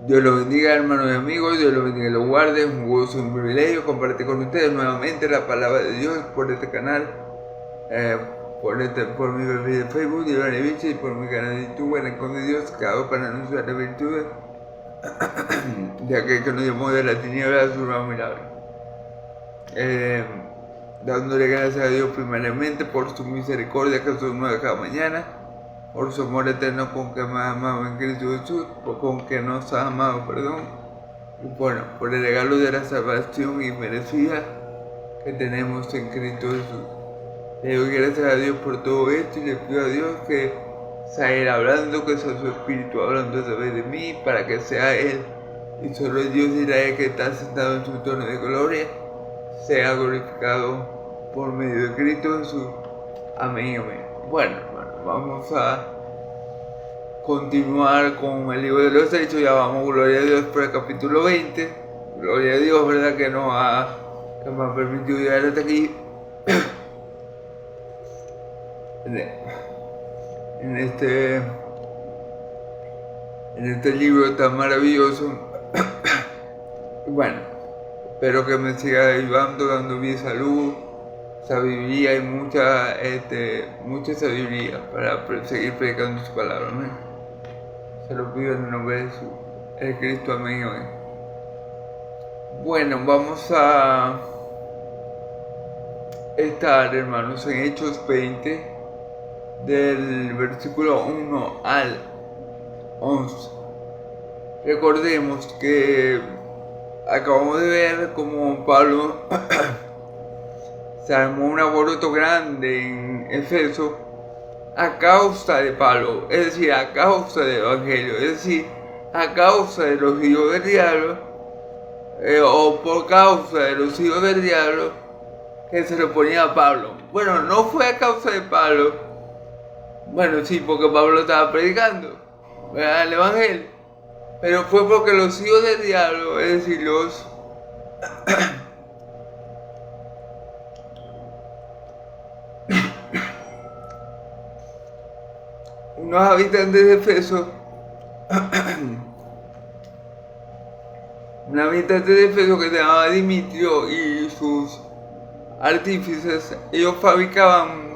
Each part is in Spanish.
Dios los bendiga, hermanos y amigos. Dios los bendiga y los guarde. Es un gusto y un privilegio compartir con ustedes nuevamente la palabra de Dios por este canal, por mi perfil de Facebook, Dios Bici, y por mi canal de YouTube, El Rincón de Dios, que hago para anunciar las virtudes de aquel que nos llamó de la tiniebla a su nuevo milagro. Dándole gracias a Dios primeramente por su misericordia que son nuevas cada mañana, por su amor eterno con que me ha amado en Cristo Jesús, con que nos ha amado, y bueno, por el regalo de la salvación inmerecida que tenemos en Cristo Jesús. Le doy gracias a Dios por todo esto y le pido a Dios que sea Él hablando, que sea su Espíritu hablando a través de mí, para que sea Él y solo el Dios de Israel que está sentado en su trono de gloria sea glorificado por medio de Cristo Jesús. Amén, amén. Bueno, hermano, vamos a continuar con el libro de los Hechos. Ya vamos, gloria a Dios, por el capítulo 20. Gloria a Dios, ¿verdad? Que me ha permitido llegar hasta aquí. en este libro tan maravilloso. Bueno, espero que me siga ayudando, dando mi salud, sabiduría y mucha sabiduría para seguir predicando su palabra. Amén. Se lo pido en el nombre de el Cristo. Amén. Amén. Bueno, vamos a estar, hermanos, en Hechos 20, del versículo 1 al 11. Recordemos que acabamos de ver cómo Pablo se armó un alboroto grande en Efeso a causa de Pablo, es decir, a causa del Evangelio, es decir, a causa de los hijos del diablo, o por causa de los hijos del diablo que se le ponía a Pablo. Bueno, no fue a causa de Pablo, bueno, sí, porque Pablo estaba predicando, ¿verdad?, el Evangelio, pero fue porque los hijos del diablo, es decir, unos habitantes de Efeso, un habitante de Efeso que se llamaba Dimitrio y sus artífices, ellos fabricaban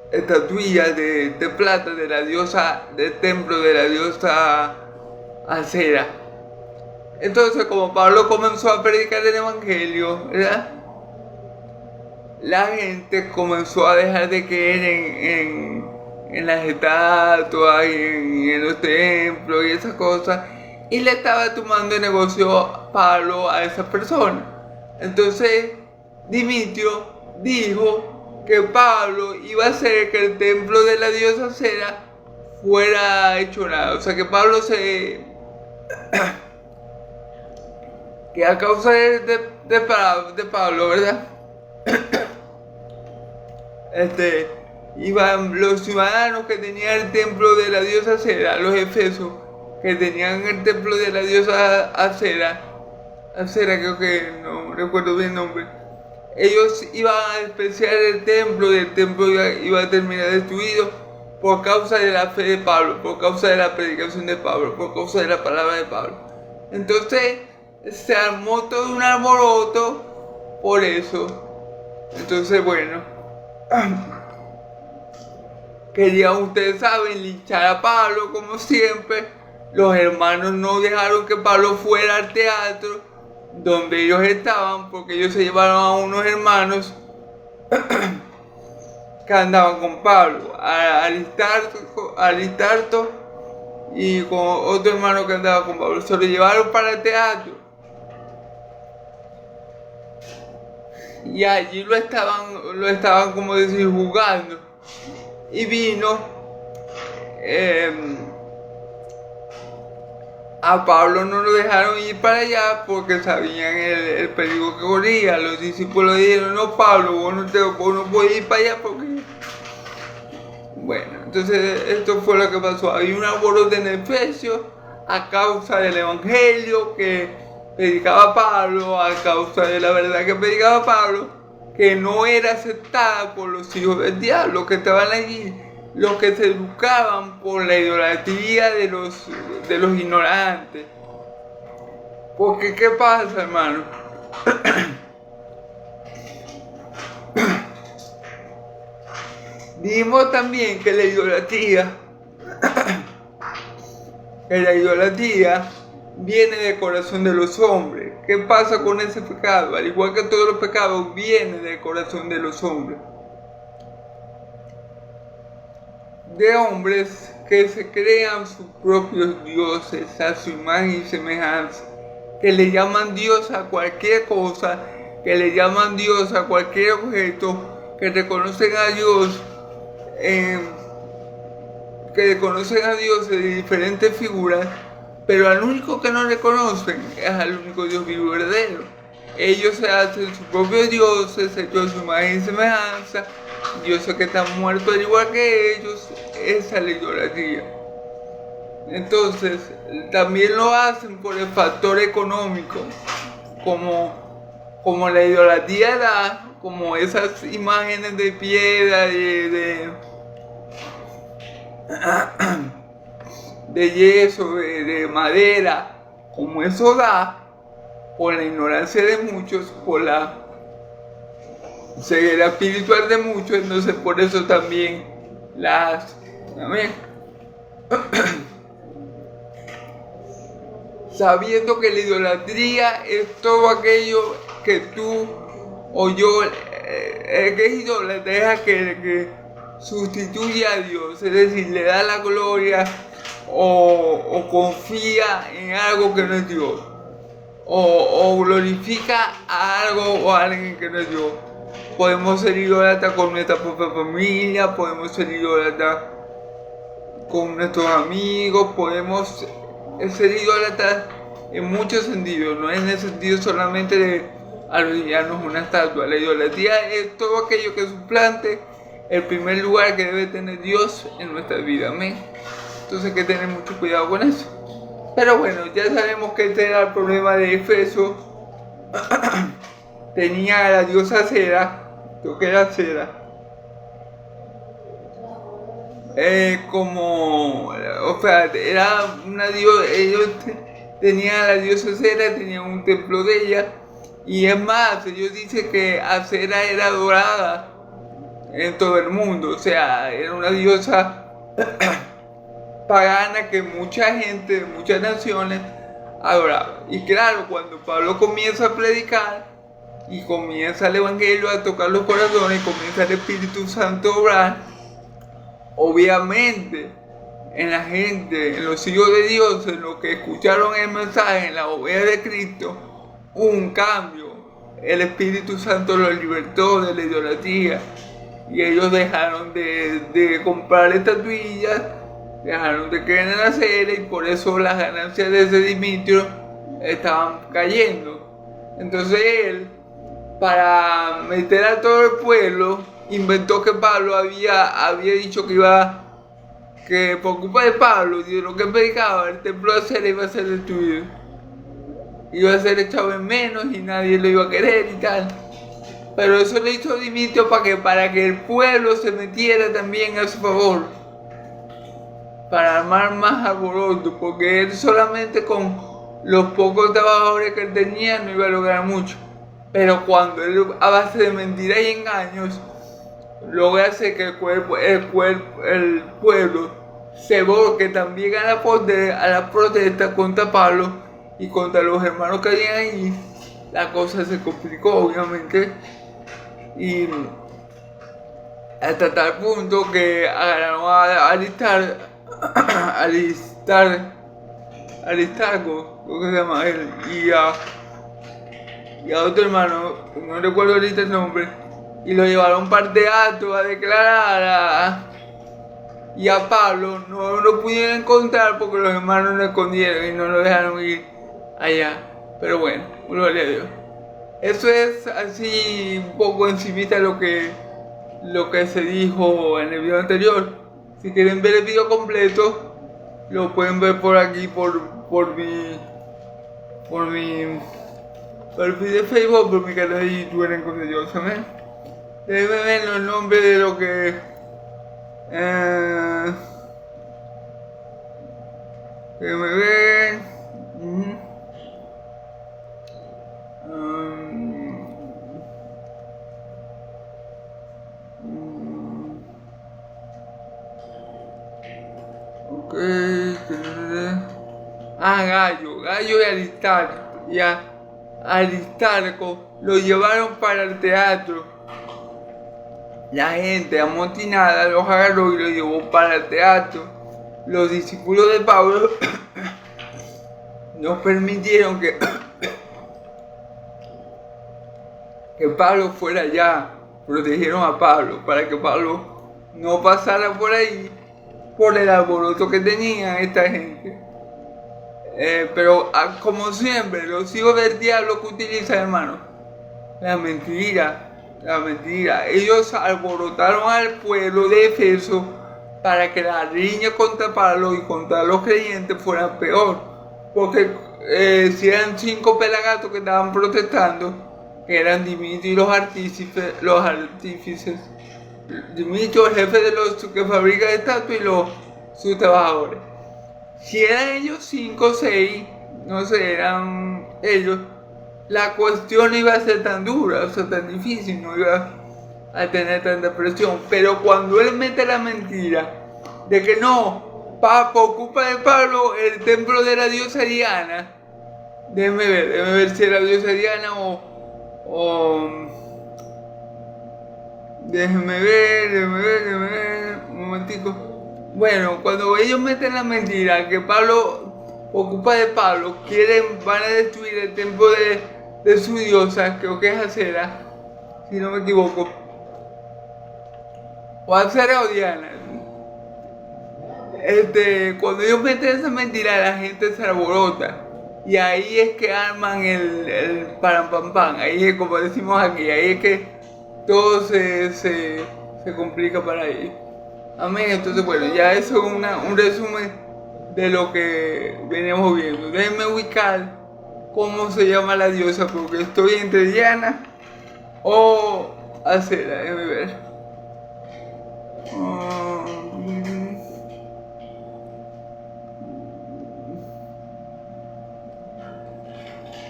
estatuillas de plata de la diosa, del templo de la diosa Acera. Entonces, como Pablo comenzó a predicar el Evangelio, ¿verdad?, la gente comenzó a dejar de creer en las estatuas y en los templos y esas cosas, y le estaba tomando negocio Pablo a esa persona. Entonces Dimitrio dijo que Pablo iba a hacer que el templo de la diosa Cera fuera hecho nada. O sea, que Pablo que a causa de Pablo, ¿verdad?, iban los ciudadanos que tenían el templo de la diosa Cera, los efesos que tenían el templo de la diosa Acera, creo que no recuerdo bien el nombre, ellos iban a despreciar el templo y el templo iba a terminar destruido por causa de la fe de Pablo, por causa de la predicación de Pablo, por causa de la palabra de Pablo. Entonces se armó todo un alboroto por eso. Entonces, bueno, querían, ustedes saben, linchar a Pablo como siempre. Los hermanos no dejaron que Pablo fuera al teatro donde ellos estaban, porque ellos se llevaron a unos hermanos que andaban con Pablo, a Aristarco y con otro hermano que andaba con Pablo. Se lo llevaron para el teatro y allí lo estaban como decir, jugando. Y vino a Pablo, no lo dejaron ir para allá porque sabían el peligro que corría. Los discípulos dijeron: no, Pablo, vos no podés ir para allá porque... Bueno, entonces esto fue lo que pasó. Había un alboroto en Efesios a causa del Evangelio que predicaba Pablo, a causa de la verdad que predicaba Pablo, que no era aceptada por los hijos del diablo que estaban allí. los que se educaban por la idolatría de los ignorantes. Porque ¿qué pasa, hermano? Dijimos también que la idolatría viene del corazón de los hombres. ¿Qué pasa con ese pecado? Al igual que todos los pecados, viene del corazón de los hombres. De hombres que se crean sus propios dioses a su imagen y semejanza, que le llaman Dios a cualquier cosa, que le llaman Dios a cualquier objeto, que reconocen a Dios de diferentes figuras, pero al único que no reconocen es al único Dios vivo y verdadero. Ellos se hacen sus propios dioses, hechos a su imagen y semejanza, dioses que están muertos al igual que ellos. Esa es la idolatría. Entonces, también lo hacen por el factor económico, como la idolatría da, como esas imágenes de piedra, de yeso, de madera, como eso da, por la ignorancia de muchos, por la ceguera espiritual de muchos, entonces por eso también las... Amén. Sabiendo que la idolatría es todo aquello que tú o yo, que es idólatra, es aquel que sustituye a Dios, es decir, le da la gloria o confía en algo que no es Dios, o glorifica a algo o a alguien que no es Dios. Podemos ser idólatras con nuestra propia familia, podemos ser idólatras con nuestros amigos, podemos ser idólatras en muchos sentidos, no es en el sentido solamente de arrodillarnos una estatua. La idolatría es todo aquello que suplante el primer lugar que debe tener Dios en nuestra vida, amén. Entonces hay que tener mucho cuidado con eso. Pero bueno, ya sabemos que este era el problema de Éfeso. Tenía a la diosa Cera, creo que era Cera, o sea, era una diosa. Ellos tenían a la diosa Cera, tenían un templo de ella, y es más, ellos dicen que Cera era adorada en todo el mundo, o sea, era una diosa pagana que mucha gente de muchas naciones adoraba. Y claro, cuando Pablo comienza a predicar y comienza el evangelio a tocar los corazones y comienza el Espíritu Santo a obrar, obviamente en la gente, en los hijos de Dios, en los que escucharon el mensaje, en la oveja de Cristo, hubo un cambio. El Espíritu Santo los libertó de la idolatría y ellos dejaron de comprar estatuillas, dejaron de creer en la Cera, y por eso las ganancias de ese Demetrio estaban cayendo. Entonces él, para meter a todo el pueblo, inventó que Pablo había dicho que por culpa de Pablo y de lo que predicaba, el templo de Cera iba a ser destruido, iba a ser echado en menos y nadie lo iba a querer y tal. Pero eso le hizo Demetrio para que el pueblo se metiera también a su favor, para armar más alboroto, porque él solamente con los pocos trabajadores que él tenía no iba a lograr mucho. Pero cuando él, a base de mentiras y engaños, logra hacer que el pueblo se volque también a la protesta contra Pablo y contra los hermanos que habían allí, la cosa se complicó, obviamente. Y hasta tal punto que agarraron a Aristarco, creo que se llama él, y a otro hermano, no recuerdo ahorita el nombre, y lo llevaron parte alto a declarar y a Pablo no lo pudieron encontrar porque los hermanos lo escondieron y no lo dejaron ir allá. Pero bueno, gloria a Dios. Eso es así un poco encimita lo que se dijo en el video anterior. Si quieren ver el video completo, lo pueden ver por aquí, por mi perfil de Facebook, por mi canal de YouTube en Encuentro de Dios, amén. Déjenme ver los nombres de lo que Eh, Déjame ver. Ok. Gallo y Aristarco lo llevaron para el teatro. La gente amotinada los agarró y los llevó para el teatro. Los discípulos de Pablo no permitieron que Pablo fuera allá. Protegieron a Pablo para que Pablo no pasara por ahí por el alboroto que tenía esta gente. Pero como siempre, los hijos del diablo que utilizan, hermano, la mentira. Ellos alborotaron al pueblo de Efeso para que la riña contra Pablo y contra los creyentes fuera peor. Porque si eran 5 pelagatos que estaban protestando, que eran Dimitrio y los artífices, Dimitrio, el jefe de los que fabrica estatuas, y sus trabajadores. Si eran ellos 5 o 6, no sé, eran ellos, la cuestión no iba a ser tan dura, o sea, tan difícil, no iba a tener tanta presión. Pero cuando él mete la mentira de que no, por culpa de Pablo, el templo de la diosa Diana, déjeme ver si era la diosa Diana déjeme ver, un momentico. Bueno, cuando ellos meten la mentira que Pablo, por culpa de Pablo, van a destruir el templo de su diosa, creo que es Acera, si no me equivoco, o Acera o Diana. Cuando ellos meten esa mentira, la gente se alborota. Y ahí es que arman el parampampam. Ahí es, como decimos aquí, ahí es que todo se complica para ellos. Amén. Entonces, bueno, ya eso es un resumen de lo que veníamos viendo. Déjenme ubicar cómo se llama la diosa, porque estoy entre Diana o Acera. Déjenme ver.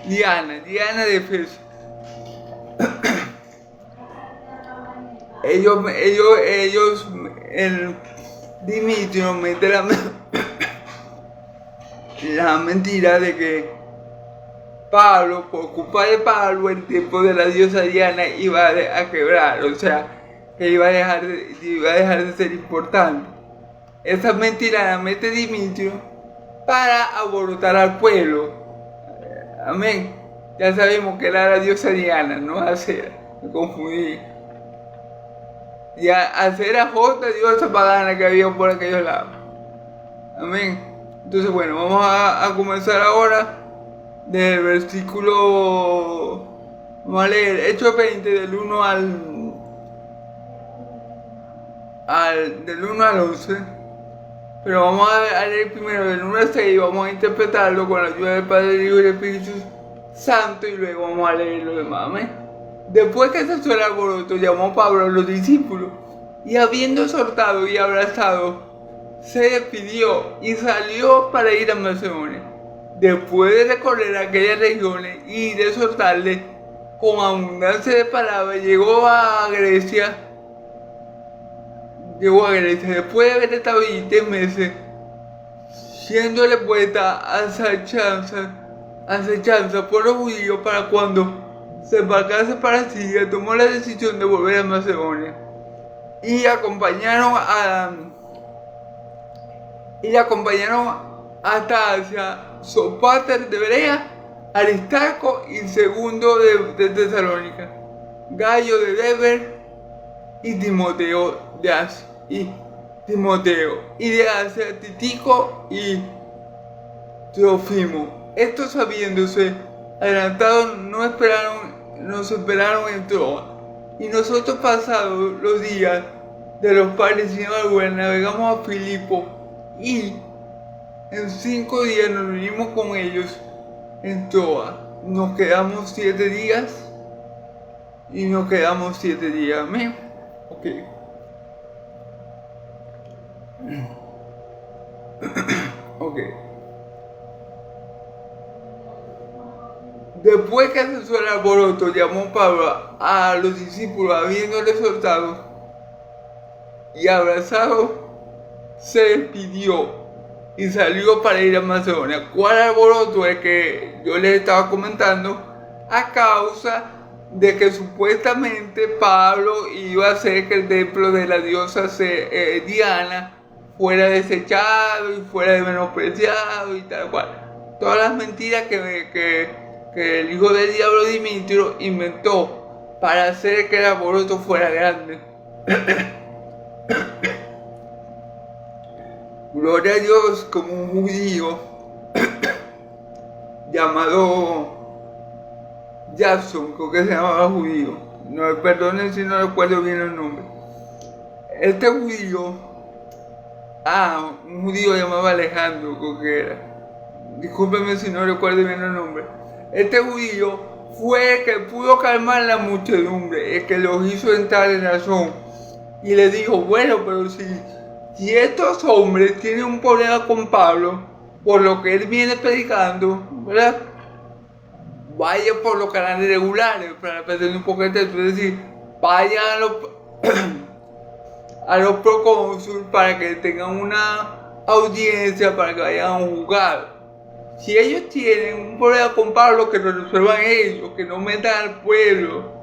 Diana de Efeso. ellos, el Dimitrio mete la mentira de que Pablo, por culpa de Pablo, el templo de la diosa Diana iba a quebrar, o sea, que iba a dejar de ser importante. Esa mentira la mete Dimitrio para alborotar al pueblo. Amén. Ya sabemos que era la diosa Diana, no Acera. Me confundí. Y Acera es otra diosa pagana que había por aquellos lados. Amén. Entonces, bueno, vamos a comenzar ahora del versículo. Vamos a leer Hechos 20 del 1 al 11. Pero vamos a leer primero del 1 al 6 y vamos a interpretarlo con la ayuda del Padre, Hijo y del Espíritu Santo, y luego vamos a leer lo demás. Amén. Después que cesó el alboroto, llamó Pablo a los discípulos y, habiendo exhortado y abrazado, se despidió y salió para ir a Macedonia. Después de recorrer aquellas regiones y de exhortarle con abundancia de palabras, llegó a Grecia. Después de haber estado allí 3 meses, siéndole puesta acechanza por los judíos para cuando se embarcase para Siria, tomó la decisión de volver a Macedonia. Y le acompañaron hasta Asia Sópater de Berea, Aristarco y Segundo de Tesalónica, Gallo de Derbe y Timoteo de Asia, y de Asia Tíquico y Trófimo. Estos, habiéndose adelantado, nos esperaron en Troa. Y nosotros, pasados los días de los padres sin alguna, navegamos a Filipo y en 5 días nos unimos con ellos en Troa. Nos quedamos 7 días. Amén. Ok. Ok. Después que cesó el alboroto, llamó Pablo a los discípulos, habiéndoles soltado y abrazado, se despidió y salió para ir a Macedonia. ¿Cuál alboroto? Es que yo les estaba comentando, a causa de que supuestamente Pablo iba a hacer que el templo de la diosa Diana fuera desechado y fuera menospreciado y tal cual. Todas las mentiras que el hijo del diablo Dimitrio inventó para hacer que el alboroto fuera grande. Gloria a Dios, como un judío llamado Jackson, creo que se llamaba judío. No, perdonen si no recuerdo bien el nombre. Este judío, un judío llamado Alejandro, creo que era. Discúlpenme si no recuerdo bien el nombre. Este judío fue el que pudo calmar la muchedumbre, el que los hizo entrar en razón. Y le dijo, bueno, pero si estos hombres tienen un problema con Pablo, por lo que él viene predicando, ¿verdad? Vayan por los canales regulares para aprender un poco de texto. Es decir, vayan a los procónsul para que tengan una audiencia, para que vayan a juzgar. Si ellos tienen un problema con Pablo, que lo resuelvan ellos, que no metan al pueblo,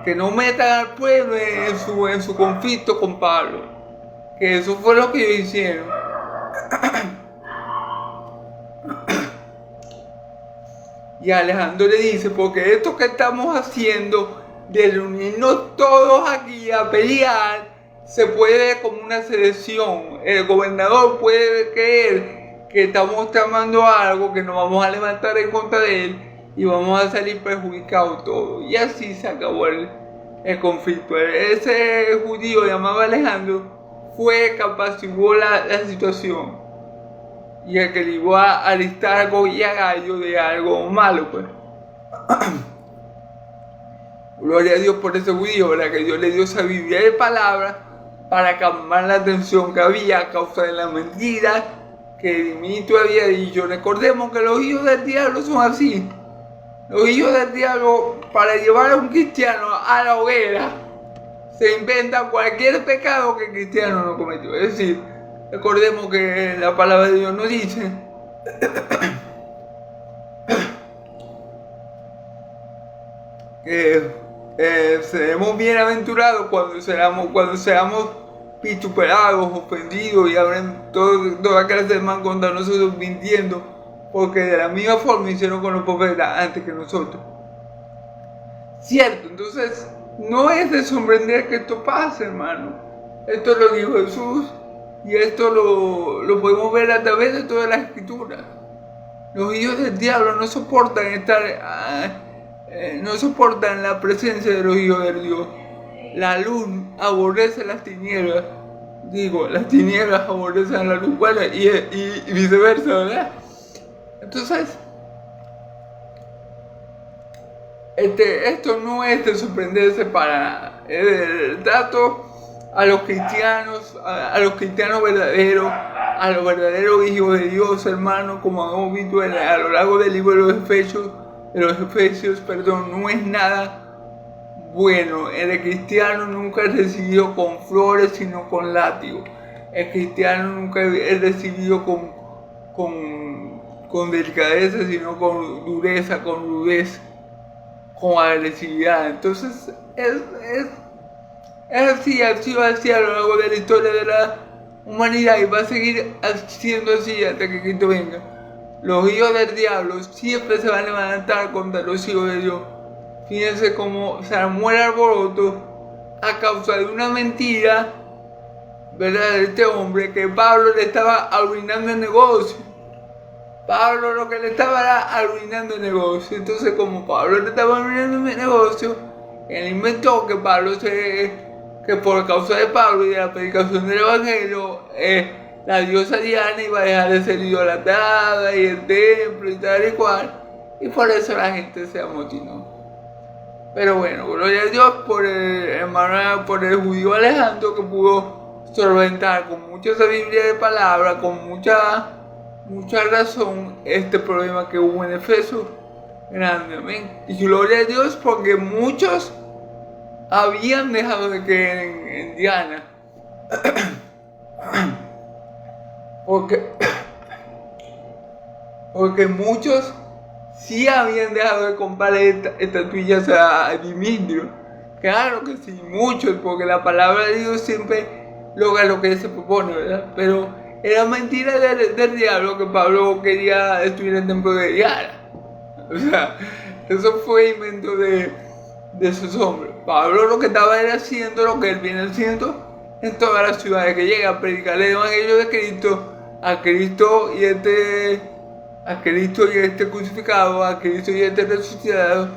en su conflicto con Pablo. Que eso fue lo que ellos hicieron. Y Alejandro le dice, porque esto que estamos haciendo, de reunirnos todos aquí a pelear, se puede ver como una selección. El gobernador puede creer que estamos tramando algo, que nos vamos a levantar en contra de él y vamos a salir perjudicados todos. Y así se acabó el conflicto. Ese judío llamado Alejandro fue el que apaciguó la situación y el que ligó a Aristarco y a Gallo de algo malo, pues. Gloria a Dios por ese judío, ¿verdad? Que Dios le dio sabiduría de palabra para calmar la tensión que había a causa de la mentira que Dimitrio había dicho. Recordemos que los hijos del diablo son así. Los hijos del diablo, para llevar a un cristiano a la hoguera, se inventan cualquier pecado que el cristiano no cometió. Es decir, recordemos que la palabra de Dios nos dice que seremos bienaventurados cuando seamos vituperados, ofendidos y abren toda clase de mal contra nosotros mintiendo, porque de la misma forma hicieron con los profetas antes que nosotros. Cierto, entonces no es de sorprender que esto pase, hermano. Esto lo dijo Jesús y esto lo podemos ver a través de todas las escrituras. Los hijos del diablo no soportan no soportan la presencia de los hijos del Dios. La luz aborrece las tinieblas. Las tinieblas aborrecen la luz. Bueno, y viceversa, ¿verdad? Entonces, esto no es de sorprenderse para nada. El trato a los cristianos, a los cristianos verdaderos, a los verdaderos hijos de Dios, hermanos, como hemos visto a lo largo del libro de los Efesios, no es nada bueno. El cristiano nunca es recibido con flores, sino con látigo. El cristiano nunca es recibido con delicadeza, sino con dureza, con rudeza, con agresividad. Entonces, es así, ha sido así a lo largo de la historia de la humanidad y va a seguir siendo así hasta que Cristo venga. Los hijos del diablo siempre se van a levantar contra los hijos de Dios. Fíjense cómo se armó el alboroto a causa de una mentira, ¿verdad?, de este hombre, que Pablo le estaba arruinando el negocio. Pablo lo que le estaba era arruinando el negocio. Entonces, como Pablo le estaba arruinando el negocio, él inventó que que por causa de Pablo y de la predicación del evangelio, la diosa Diana iba a dejar de ser idolatrada y el templo y tal y cual, y por eso la gente se amotinó. Pero bueno, gloria a Dios por el judío Alejandro, que pudo solventar con mucha sabiduría de palabra, con mucha razón, este problema que hubo en Efeso. Grande, amén. Y gloria a Dios porque muchos habían dejado de creer en Diana. Porque muchos sí habían dejado de comprar estatuillas a Dimitrio. Claro que sí, muchos, porque la palabra de Dios siempre logra lo que se propone, ¿verdad? Pero era mentira del diablo que Pablo quería destruir el templo de Diana. O sea, eso fue invento de esos hombres. Pablo lo que estaba era haciendo lo que él viene haciendo en todas las ciudades que llega, a predicar el evangelio de Cristo, a Cristo y este crucificado, a Cristo y este resucitado.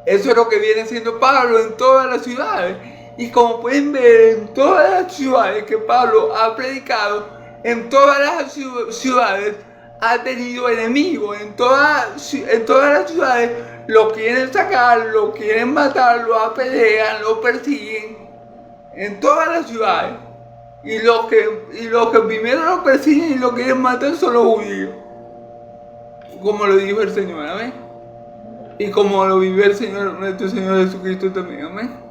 Eso es lo que viene haciendo Pablo en todas las ciudades. Y como pueden ver, en todas las ciudades que Pablo ha predicado, en todas las ciudades ha tenido enemigos. En todas las ciudades lo quieren sacar, lo quieren matar, lo apedrean, lo persiguen. En todas las ciudades. Y los que primero lo persiguen y lo quieren matar son los judíos. Como lo dijo el Señor, amén. Y como lo vive el Señor, nuestro Señor Jesucristo también, amén.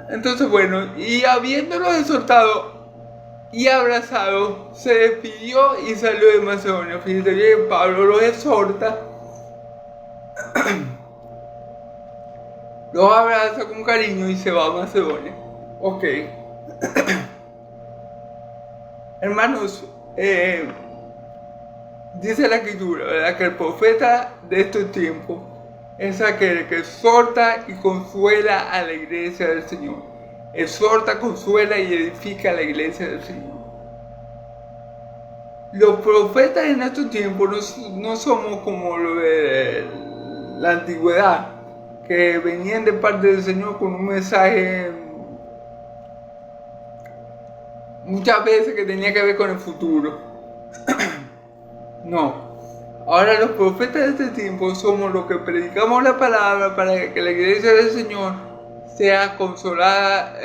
Entonces, bueno, y habiéndolo exhortado y abrazado, se despidió y salió de Macedonia. Fíjate bien, Pablo los exhorta, los abraza con cariño y se va a Macedonia. Ok. Hermanos, dice la Escritura, ¿verdad?, que el profeta de estos tiempos es aquel que exhorta y consuela a la iglesia del Señor. Exhorta, consuela y edifica a la iglesia del Señor. Los profetas en estos tiempos no somos como los de la antigüedad, que venían de parte del Señor con un mensaje muchas veces que tenía que ver con el futuro. No. Ahora los profetas de este tiempo somos los que predicamos la palabra para que la iglesia del Señor sea consolada,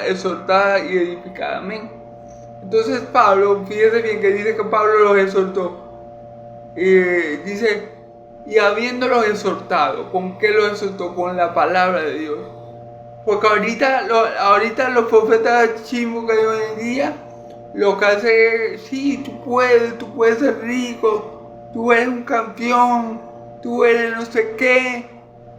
exhortada y edificada. Amén. Entonces Pablo, fíjese bien que dice que Pablo los exhortó. Dice, y habiéndolos exhortado, ¿con qué los exhortó? Con la palabra de Dios. Porque ahorita los profetas chimbos que hay hoy en día, lo que hace es, sí, tú puedes ser rico, tú eres un campeón, tú eres no sé qué,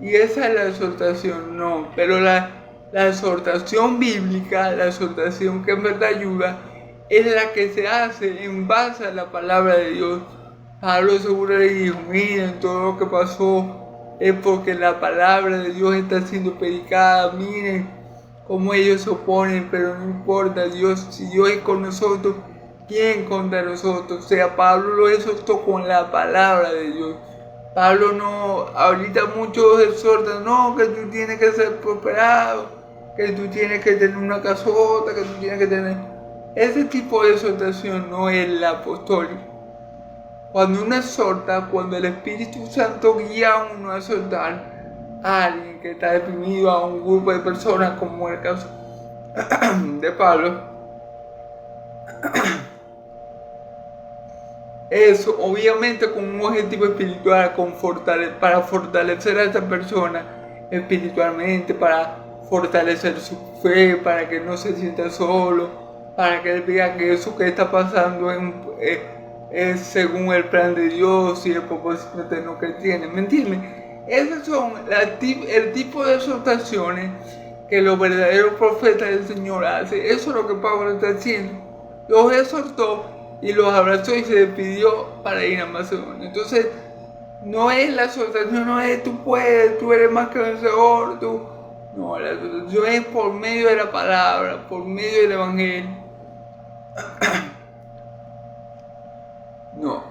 y esa es la exhortación. No, pero la exhortación bíblica, la exhortación que en verdad ayuda, es la que se hace en base a la palabra de Dios. Pablo seguro le dijo, miren, todo lo que pasó es porque la palabra de Dios está siendo predicada, miren cómo ellos se oponen, pero no importa, Dios, si Dios es con nosotros, ¿quién contra nosotros? O sea, Pablo lo exhortó con la palabra de Dios. Pablo no, ahorita muchos exhortan, no, que tú tienes que ser prosperado, que tú tienes que tener una casota, que tú tienes que tener... Ese tipo de exhortación no es la apostólica. Cuando uno exhorta, cuando el Espíritu Santo guía a uno a exhortar, a alguien que está deprimido, a un grupo de personas, como en el caso de Pablo, eso obviamente con un objetivo espiritual, para fortalecer a esa persona espiritualmente, para fortalecer su fe, para que no se sienta solo, para que él vea que eso que está pasando es según el plan de Dios y el propósito eterno que él tiene, ¿me entiendes? Esos son el tipo de exhortaciones que los verdaderos profetas del Señor hacen. Eso es lo que Pablo está haciendo. Los exhortó y los abrazó y se despidió para ir a Macedonia. Entonces, no es la exhortación, no es tú puedes, tú eres más que vencedor, tú. No, la exhortación es por medio de la palabra, por medio del evangelio. No.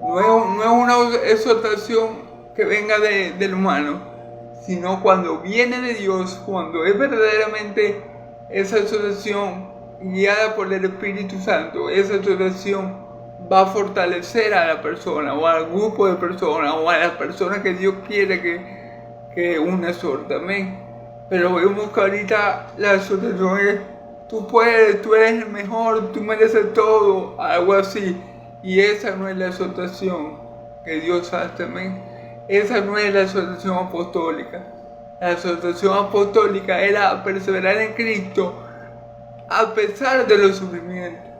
No es una exhortación que venga del humano, sino cuando viene de Dios, cuando es verdaderamente esa exhortación guiada por el Espíritu Santo, esa exhortación va a fortalecer a la persona o al grupo de personas o a las personas que Dios quiere que una exhorta, amén. Pero vemos que ahorita la exhortación es: tú puedes, tú eres el mejor, tú mereces todo, algo así. Y esa no es la exhortación que Dios hace, amén. Esa no es la exhortación apostólica. La exhortación apostólica era perseverar en Cristo a pesar de los sufrimientos.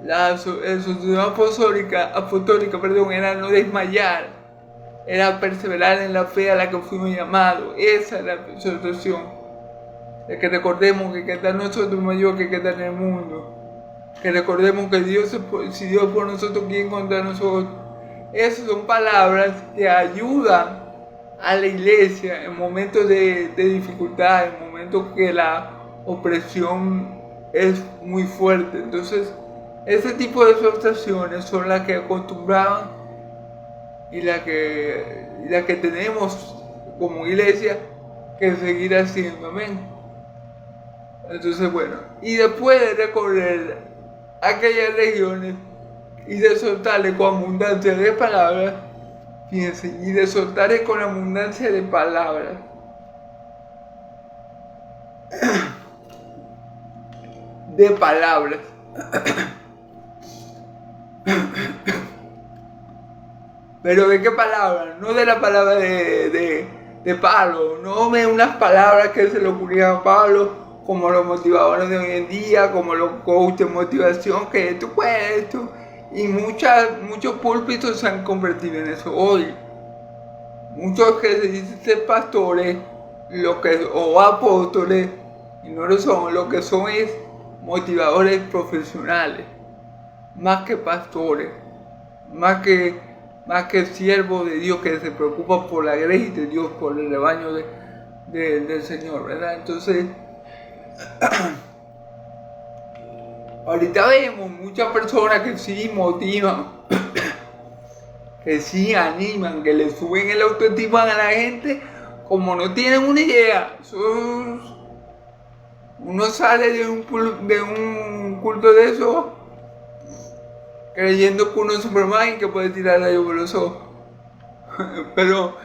La exhortación apostólica, era no desmayar, era perseverar en la fe a la que fuimos llamados. Esa es la exhortación. De que recordemos que está en nosotros mayor que está en el mundo. Que recordemos que si Dios por nosotros, ¿quién contra nosotros? Esas son palabras que ayudan a la iglesia en momentos de dificultad, en momentos que la opresión es muy fuerte. Entonces, ese tipo de exhortaciones son las que acostumbraban y las que tenemos como iglesia que seguir haciendo, amén. Entonces, bueno, y después de recorrer aquellas regiones y de soltarle con abundancia de palabras, fíjense, y de soltarle con abundancia de palabras, de palabras. Pero ¿de qué palabras? No de la palabra de Pablo, no de unas palabras que se le ocurrían a Pablo, como los motivadores de hoy en día, como los coaches de motivación, que tú puedes esto. Y muchos púlpitos se han convertido en eso hoy. Muchos que se dicen ser pastores o apóstoles, y no lo son, lo que son es motivadores profesionales, más que pastores, más que siervos de Dios que se preocupan por la iglesia de Dios, por el rebaño del Señor, ¿verdad? Entonces, ahorita vemos muchas personas que sí motivan, que sí animan, que le suben el autoestima a la gente, como no tienen una idea. Uno sale de un culto de eso creyendo que uno es Superman y que puede tirar rayos por los ojos. Pero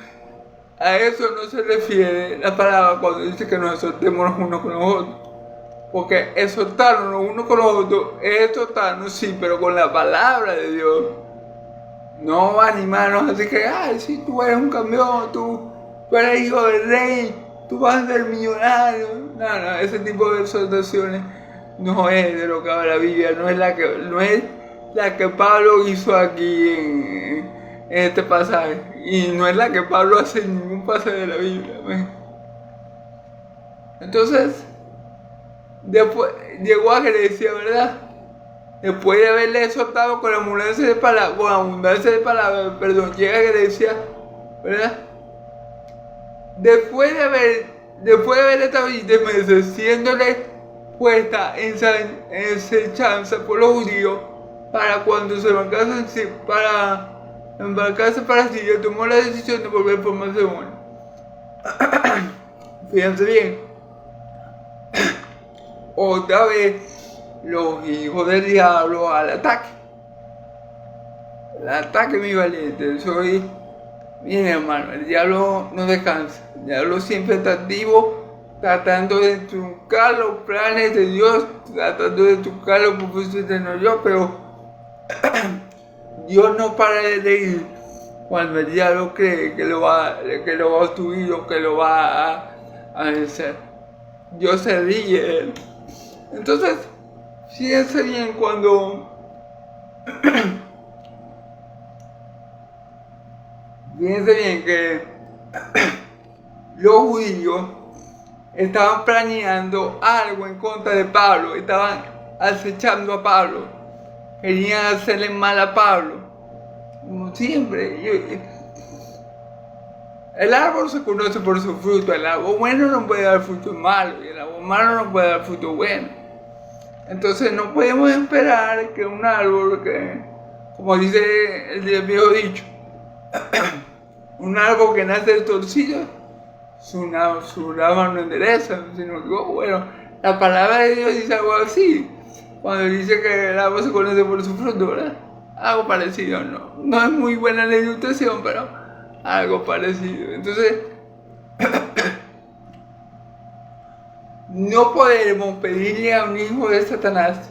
a eso no se refiere la palabra cuando dice que nos exhortemos unos con los otros. Porque exhortarnos unos con los otros es exhortarnos, sí, pero con la palabra de Dios. No animarnos así que, ay, sí, tú eres un campeón, tú eres hijo del rey, tú vas a ser millonario. No, ese tipo de exhortaciones no es de lo que habla la Biblia, no es la que Pablo hizo aquí en este pasaje. Y no es la que Pablo hace en ningún pasaje de la Biblia. ¿Ven? Entonces, después llegó a Grecia, ¿verdad? Después de haberle exhortado con abundancia de palabras, llega a Grecia, ¿verdad? Después de haber estado 20 meses siéndole puesta en enseñanza por los judíos, para cuando se embarcarse para Siria, tomó la decisión de volver por Macedonia. Fíjense bien. Otra vez los hijos del diablo al ataque. El ataque, mi valiente. Miren, hermano, el diablo no descansa. El diablo siempre está activo, tratando de truncar los planes de Dios, tratando de truncar los propósitos de Dios, pero Dios no para de reír cuando el diablo cree que lo va a obstruir o que lo va a vencer. Dios se ríe de él. Entonces, fíjense bien cuando fíjense bien que los judíos estaban planeando algo en contra de Pablo, estaban acechando a Pablo, querían hacerle mal a Pablo, como siempre. El árbol se conoce por su fruto. El árbol bueno no puede dar fruto malo y el árbol malo no puede dar fruto bueno. Entonces no podemos esperar que un árbol que, como dice el viejo dicho, un árbol que nace torcido, su rama no endereza, sino que, bueno, la palabra de Dios dice algo así. cuando dice que el árbol se conoce por su fruto, ¿verdad? Algo parecido, no es muy buena la ilustración, pero algo parecido. Entonces, no podemos pedirle a un hijo de Satanás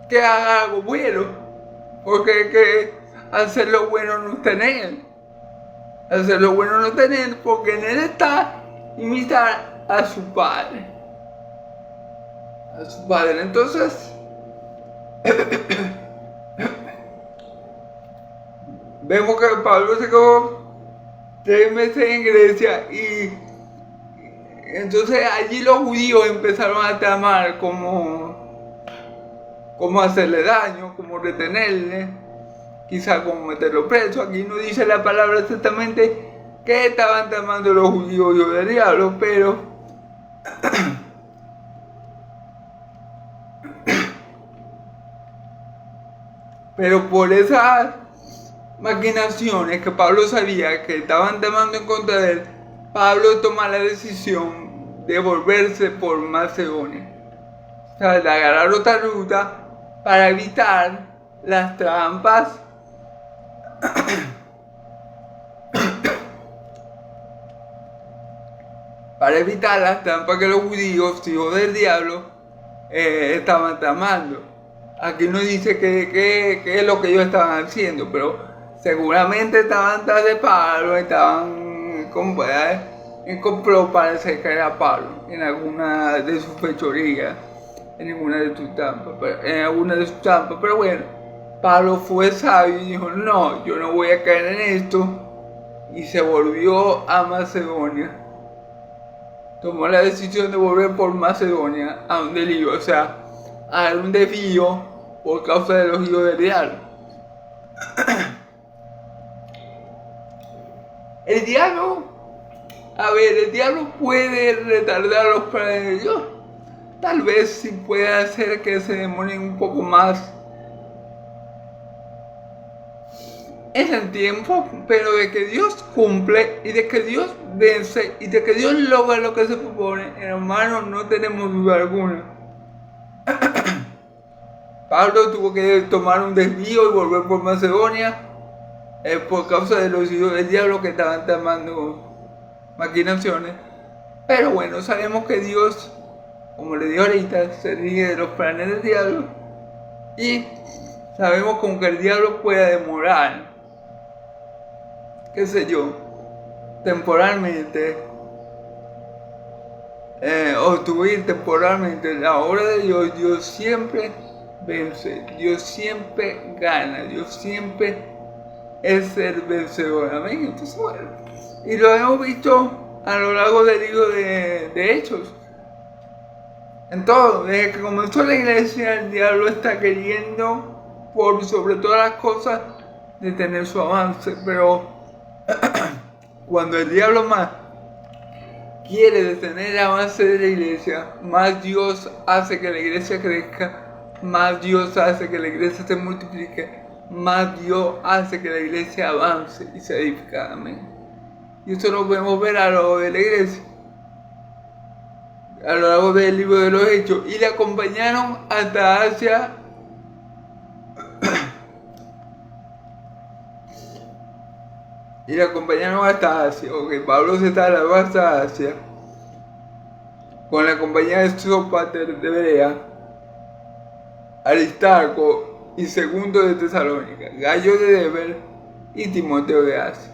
que haga algo bueno, porque que hacer lo bueno no está en él. Hacer lo bueno no está en él, porque en él está imitar a su padre. A su padre. Entonces, vemos que Pablo se quedó 3 meses en Grecia y entonces allí los judíos empezaron a tramar como hacerle daño, como retenerle, quizá como meterlo preso. Aquí no dice la palabra exactamente qué estaban tramando los judíos y del diablo, pero por esas maquinaciones que Pablo sabía que estaban tramando en contra de él, Pablo toma la decisión de volverse por Macedonia. O sea, de agarrar otra ruta para evitar las trampas que los judíos, hijos del diablo, estaban tramando. Aquí no dice qué es lo que ellos estaban haciendo, pero seguramente estaban tras de Pablo, estaban en complot para acercar a Pablo en alguna de sus fechorías, en alguna de sus trampas, pero bueno, Pablo fue sabio y dijo, no, yo no voy a caer en esto, y se volvió a Macedonia. Tomó la decisión de volver por Macedonia, a donde él iba, o sea, a dar un desvío por causa de los hijos del diablo. El diablo puede retardar los planes de Dios. Tal vez sí puede hacer que se demoren un poco más en el tiempo, pero de que Dios cumple y de que Dios vence y de que Dios logra lo que se propone, hermano, no tenemos duda alguna. Pablo tuvo que tomar un desvío y volver por Macedonia por causa de los hijos del diablo que estaban tramando maquinaciones. Pero bueno, sabemos que Dios, como le digo ahorita, se ríe de los planes del diablo y sabemos como que el diablo puede demorar, qué sé yo, temporalmente, obstruir temporalmente la obra de Dios. Dios siempre vence, Dios siempre gana, Dios siempre es el vencedor, amén. Entonces bueno, y lo hemos visto a lo largo del libro de Hechos, en todo, desde que comenzó la iglesia, el diablo está queriendo, por sobre todas las cosas, detener su avance, pero cuando el diablo más quiere detener el avance de la iglesia, más Dios hace que la iglesia crezca, más Dios hace que la iglesia se multiplique, más Dios hace que la iglesia avance y se edifique, amén. Y eso lo podemos ver a lo largo de la iglesia, a lo largo del libro de los Hechos, y le acompañaron hasta Asia. Y le acompañaron hasta Asia. Ok, Pablo se trasladó hasta Asia con la compañía de Sópater de Berea, Aristarco y Segundo de Tesalónica, Gallo de Deber y Timoteo de Asia,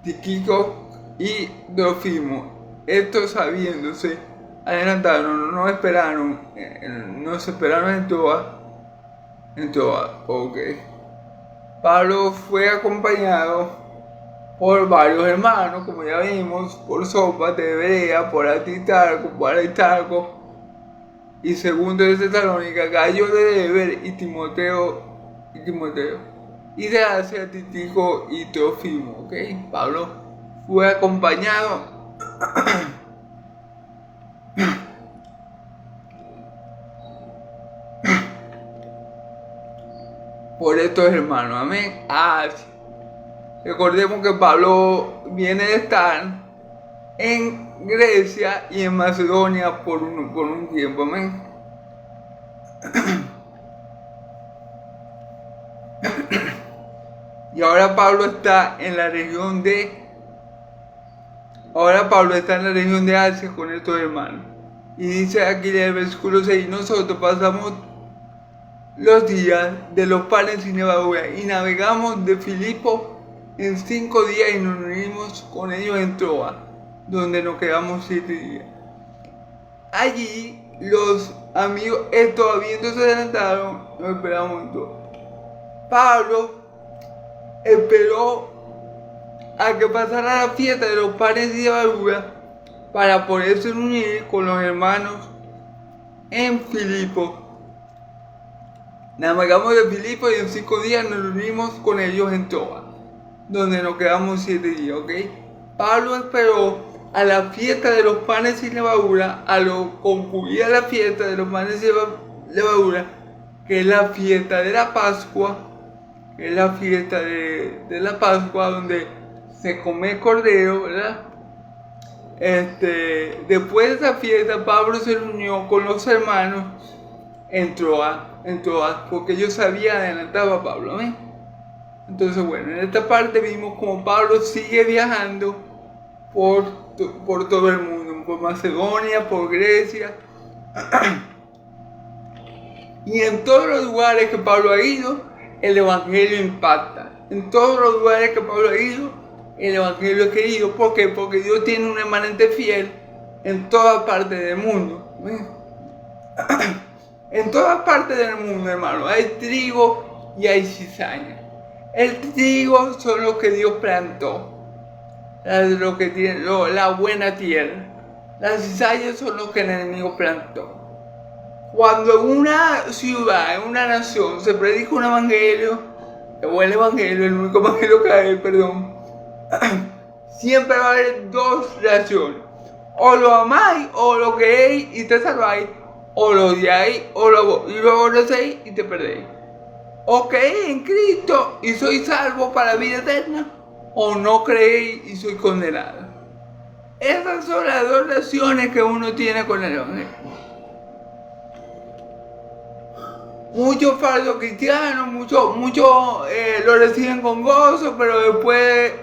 Tíquico y Trofimo. Estos sabiéndose adelantaron, no esperaron en Troas. Ok. Pablo fue acompañado por varios hermanos, como ya vimos, por Sópater de Berea, por Aristarco y Segundo de Tesalónica, Gallo de Deber y Timoteo. Y de Asia, Tíquico y Trofimo. Ok, Pablo fue acompañado por estos hermanos, amén. Recordemos que Pablo viene de estar en Grecia y en Macedonia por un tiempo. Amén. Y ahora Pablo está en la región de Asia con estos hermanos. Y dice aquí en el versículo 6, nosotros pasamos los días de los panes sin levadura y navegamos de Filipo en 5 días y nos unimos con ellos en Troa, donde nos quedamos 7 días. Allí los amigos, estos habiéndose adelantaron, nos esperamos todos. Pablo esperó a que pasara la fiesta de los panes sin levadura para poderse unir con los hermanos en Filipo. Navegamos de Filipo y en 5 días nos unimos con ellos en Troa, donde nos quedamos 7 días, ¿ok? Pablo esperó a la fiesta de los panes sin levadura, a lo concluida la fiesta de los panes sin levadura, que es la fiesta de la Pascua, donde se come cordero, ¿verdad? Después de esa fiesta, Pablo se reunió con los hermanos en Troas, porque ellos sabían adelantado a Pablo, ¿eh? Entonces, bueno, en esta parte vimos como Pablo sigue viajando por todo el mundo, por Macedonia, por Grecia, y en todos los lugares que Pablo ha ido, el evangelio impacta. En todos los lugares que Pablo ha ido, el evangelio es querido. ¿Por qué? Porque Dios tiene un remanente fiel en todas partes del mundo. En todas partes del mundo, hermano, hay trigo y hay cizaña. El trigo son los que Dios plantó, los que tienen la buena tierra. Las cizañas son los que el enemigo plantó. Cuando en una ciudad, en una nación, se predica un evangelio, el único evangelio que hay, siempre va a haber dos reacciones. O lo amáis, o lo queréis y te salváis, o lo odiáis, o lo aborrecéis y te perdéis. O creéis en Cristo y sois salvos para la vida eterna, o no creéis y sois condenados. Esas son las dos reacciones que uno tiene con el evangelio. Muchos falsos cristianos, muchos lo reciben con gozo, pero después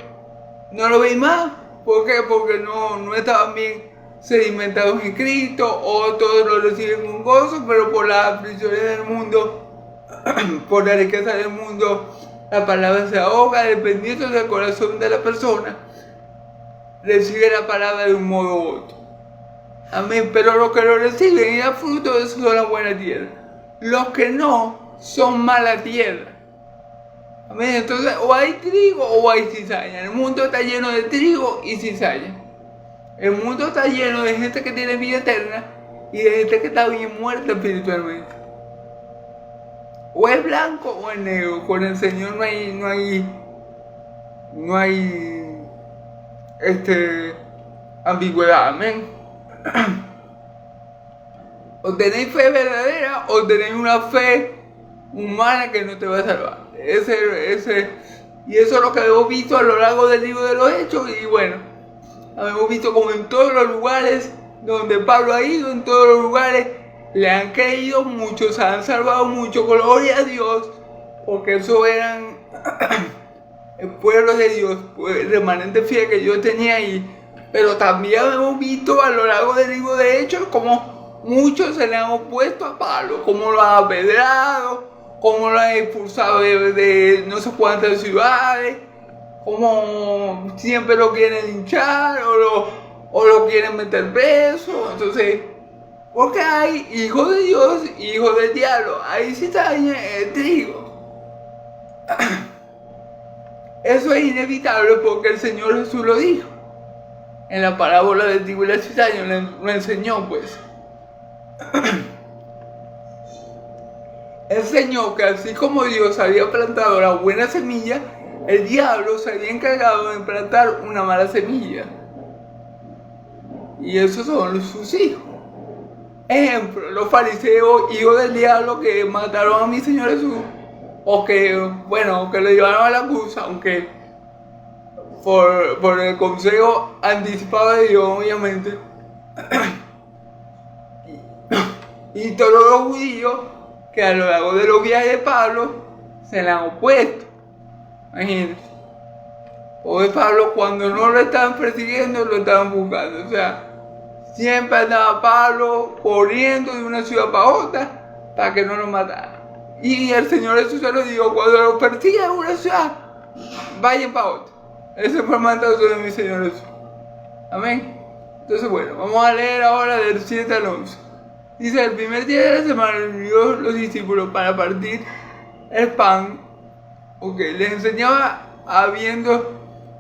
no lo veis más. ¿Por qué? Porque no estaban bien sedimentados en Cristo, o todos lo reciben con gozo, pero por las aflicciones del mundo, por la riqueza del mundo, la palabra se ahoga, dependiendo del corazón de la persona, recibe la palabra de un modo u otro. Amén. Pero los que lo reciben y dan fruto, de eso son la buena tierra. Los que no son mala tierra. Amén. Entonces, o hay trigo o hay cizaña. El mundo está lleno de trigo y cizaña. El mundo está lleno de gente que tiene vida eterna y de gente que está bien muerta espiritualmente. O es blanco o es negro. Con el Señor no hay ambigüedad. Amén. O tenéis fe verdadera o tenéis una fe humana que no te va a salvar. Y eso es lo que hemos visto a lo largo del libro de los Hechos. Y bueno, hemos visto como en todos los lugares donde Pablo ha ido, en todos los lugares le han creído, muchos se han salvado, mucho, gloria a Dios, porque eso eran el pueblo de Dios, el remanente fiel que Dios tenía ahí. Pero también hemos visto a lo largo del libro de Hechos como muchos se le han opuesto a Pablo, como lo han apedrado, como lo han expulsado de no sé cuántas ciudades, como siempre lo quieren linchar o lo quieren meter preso. Entonces, porque hay hijos de Dios y hijos del diablo, hay cizaña en el trigo. Eso es inevitable porque el Señor Jesús lo dijo. En la parábola del trigo y la cizaña lo enseñó, pues. Enseñó que así como Dios había plantado la buena semilla, el diablo se había encargado de plantar una mala semilla. Y esos son sus hijos. Ejemplo, los fariseos, hijos del diablo, que mataron a mi Señor Jesús, o que lo llevaron a la cruz, aunque por el consejo anticipado de Dios, obviamente. Y todos los judíos que a lo largo de los viajes de Pablo se le han opuesto. Imagínense. Pobre Pablo, cuando no lo estaban persiguiendo, lo estaban buscando. O sea, siempre andaba Pablo corriendo de una ciudad para otra para que no lo mataran. Y el Señor Jesús se lo dijo: cuando lo persigan en una ciudad, vayan para otra. Ese fue el mandato de mi Señor Jesús. Amén. Entonces, bueno, vamos a leer ahora del 7 al 11. Dice: el primer día de la semana reunió los discípulos para partir el pan. Les enseñaba habiendo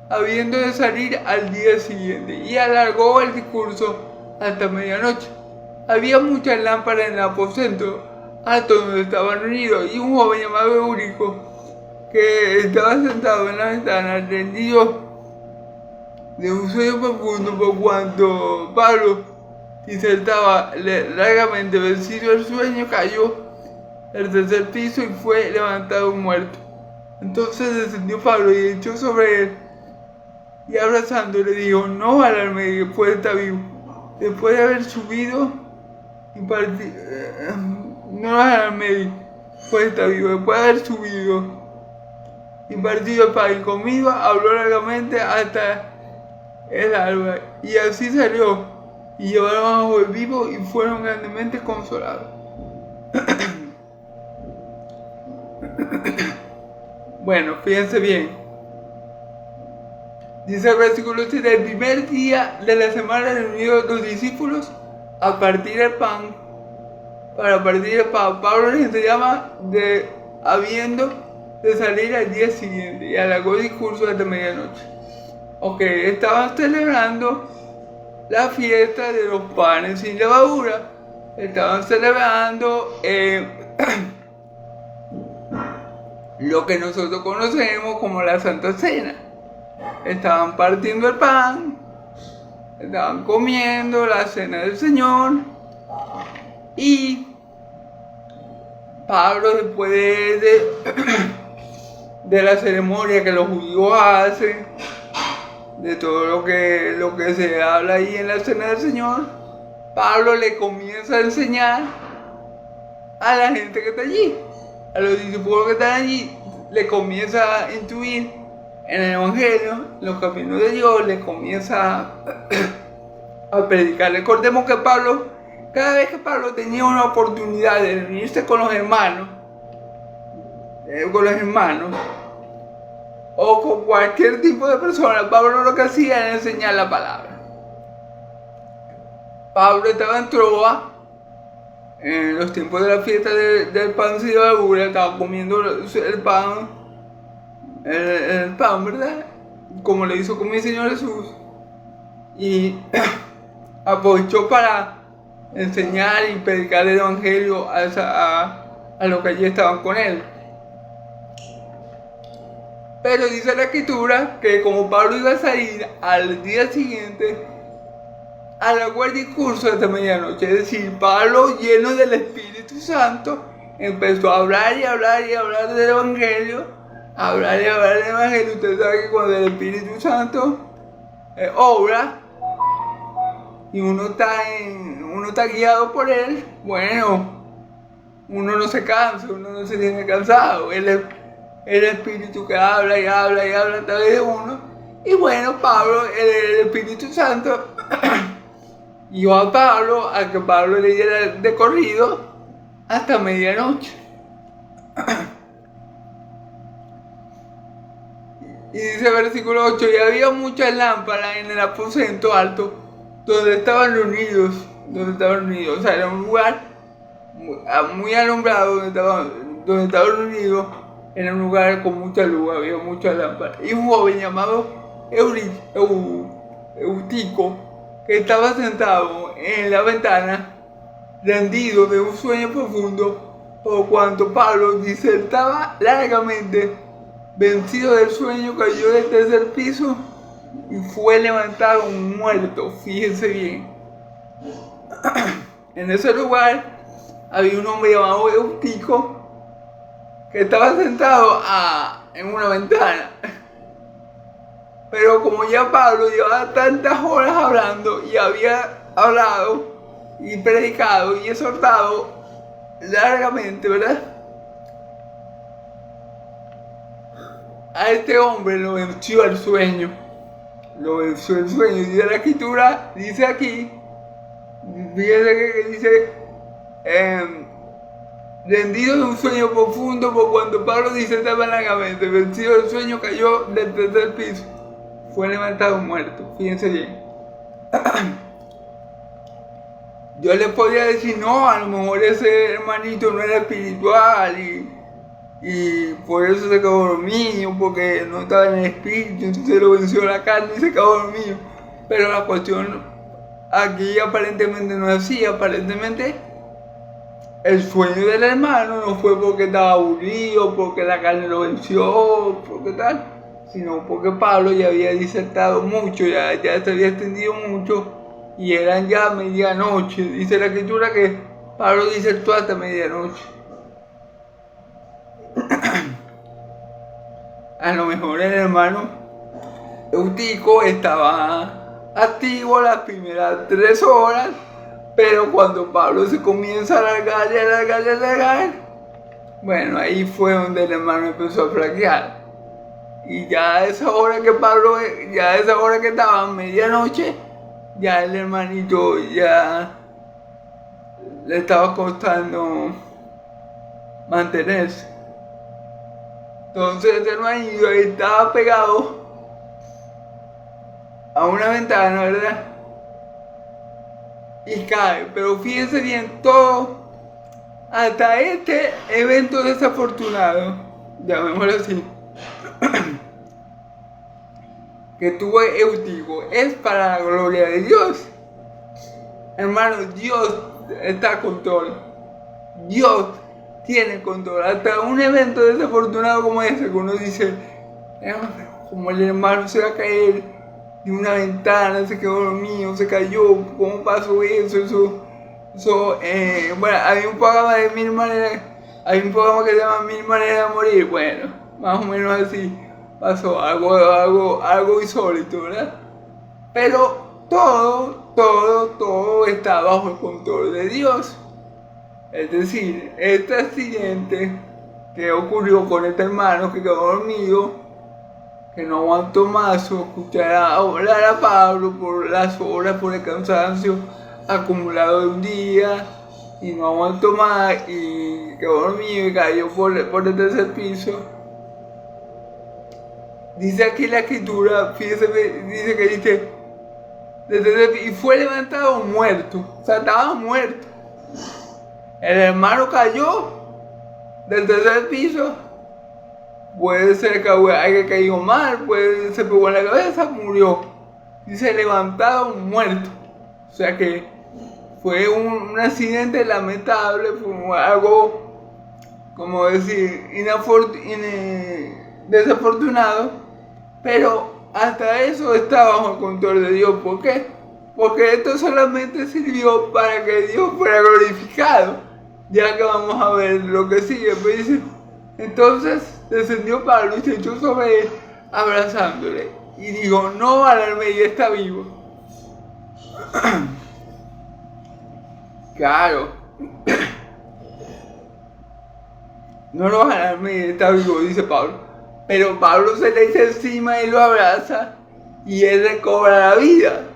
de salir al día siguiente, y alargó el discurso hasta medianoche. Había muchas lámparas en el aposento alto donde estaban reunidos, y un joven llamado Eurico, que estaba sentado en la ventana, rendido de un sueño profundo, por cuanto Pablo disertaba largamente. Vencido el sueño, cayó del tercer piso y fue levantado muerto. Entonces descendió Pablo y echó sobre él, y abrazándole le dijo: no alarme, pues está vivo. Después de haber subido y partido, no alarme, pues está vivo. Después de haber subido y partido el pan y comido, habló largamente hasta el alba. Y así salió, y llevaron a joven vivo y fueron grandemente consolados. Bueno, fíjense bien. Dice el versículo 7: el primer día de la semana reunidos los discípulos a partir el pan. Para partir el pan, Pablo les enseñaba habiendo de salir al día siguiente, y alargó el discurso hasta medianoche. Estaban celebrando la fiesta de los panes sin levadura. Estaban celebrando lo que nosotros conocemos como la Santa Cena. Estaban partiendo el pan, estaban comiendo la cena del Señor, y Pablo, después de la ceremonia que los judíos hacen, de todo lo que se habla ahí en la cena del Señor, Pablo le comienza a enseñar a la gente que está allí, a los discípulos que están allí, le comienza a instruir en el Evangelio, los caminos de Dios, le comienza a predicar. Recordemos que Pablo, cada vez que Pablo tenía una oportunidad de reunirse con los hermanos, o con cualquier tipo de persona, Pablo lo que hacía era enseñar la palabra. Pablo estaba en Troa, en los tiempos de la fiesta del pan sin levadura, estaba comiendo el pan, ¿verdad? Como le hizo con mi Señor Jesús, y aprovechó para enseñar y predicar el Evangelio a los que allí estaban con él. Pero dice la Escritura que como Pablo iba a salir al día siguiente, alargó el discurso hasta medianoche. Es decir, Pablo, lleno del Espíritu Santo, empezó a hablar y hablar y hablar del Evangelio. Hablar y hablar del Evangelio. Usted sabe que cuando el Espíritu Santo obra y uno está guiado por él, bueno, uno no se cansa, uno no se tiene cansado. El Espíritu que habla y habla y habla a través de uno. Y bueno, Pablo, el Espíritu Santo guió a Pablo a que Pablo leyera de corrido hasta medianoche. Y dice el versículo 8: y había muchas lámparas en el aposento alto donde estaban reunidos. O sea, era un lugar muy alumbrado donde estaban reunidos. Era un lugar con mucha luz, había muchas lámparas. Y un joven llamado Eutico, que estaba sentado en la ventana, rendido de un sueño profundo, por cuanto Pablo disertaba largamente. Vencido del sueño, cayó del tercer piso y fue levantado muerto. Fíjense bien. En ese lugar había un hombre llamado Eutico que estaba sentado en una ventana. Pero como ya Pablo llevaba tantas horas hablando y había hablado y predicado y exhortado largamente, ¿verdad? A este hombre lo venció el sueño. Lo venció el sueño. Y la escritura dice aquí, fíjense que dice, rendido de un sueño profundo, por cuando Pablo dice estaba largamente, vencido del sueño, cayó del tercer piso. Fue levantado muerto. Fíjense bien. Yo les podría decir, no, a lo mejor ese hermanito no era espiritual y por eso se quedó dormido, porque no estaba en el espíritu, entonces lo venció la carne y se quedó dormido. Pero la cuestión aquí aparentemente no es así. Aparentemente el sueño del hermano no fue porque estaba aburrido, porque la carne lo venció, porque tal, sino porque Pablo ya había disertado mucho, ya se había extendido mucho y eran ya medianoche. Dice la escritura que Pablo disertó hasta medianoche. A lo mejor el hermano Eutico estaba activo las primeras 3 horas, pero cuando Pablo se comienza a alargar, bueno, ahí fue donde el hermano empezó a flaquear. Y ya a esa hora que Pablo, ya a esa hora que estaba medianoche, ya el hermanito ya le estaba costando mantenerse. Entonces el hermanito estaba pegado a una ventana, ¿verdad? Y cae. Pero fíjense bien, todo, hasta este evento desafortunado, llamémoslo así, que tuvo Eutico, es para la gloria de Dios. Hermano, Dios está a control. Dios tiene control. Hasta un evento desafortunado como ese, que uno dice, como el hermano se va a caer de una ventana, se quedó dormido, se cayó, ¿cómo pasó eso? Bueno, hay un programa de 1000 maneras, hay un programa que se llama 1000 maneras de morir. Bueno, más o menos así pasó, algo insólito, ¿verdad? Pero todo está bajo el control de Dios. Es decir, este accidente que ocurrió con este hermano que quedó dormido, que no aguantó más escuchar hablar a Pablo por las horas, por el cansancio acumulado de un día, y no aguantó más y quedó dormido y cayó por el tercer piso. Dice aquí la escritura, fíjese, dice y fue levantado muerto, o sea, estaba muerto. El hermano cayó del tercer piso. Puede ser que haya caído mal, puede ser pegó en la cabeza, murió. Dice levantado muerto. O sea que fue un accidente lamentable, fue algo, como decir, desafortunado. Pero hasta eso está bajo el control de Dios. ¿Por qué? Porque esto solamente sirvió para que Dios fuera glorificado. Ya que vamos a ver lo que sigue, pues dice, entonces descendió Pablo y se echó sobre él, abrazándole, y dijo, no, Alarme, ya está vivo. Claro, no lo Alarme, está vivo, dice Pablo. Pero Pablo se le echa encima y lo abraza, y él recobra la vida.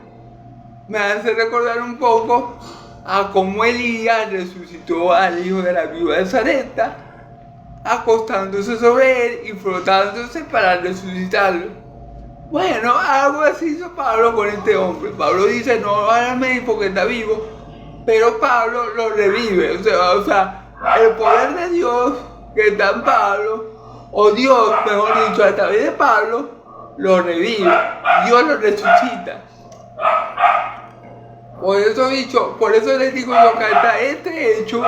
Me hace recordar un poco a cómo Elías resucitó al hijo de la viuda de Sarepta, acostándose sobre él y frotándose para resucitarlo. Bueno, algo así hizo Pablo con este hombre. Pablo dice, no van al médico porque está vivo, pero Pablo lo revive. O sea, el poder de Dios que está en Pablo, o Dios, mejor dicho, a través de Pablo, lo revive. Dios lo resucita. Por eso les digo yo que hasta este hecho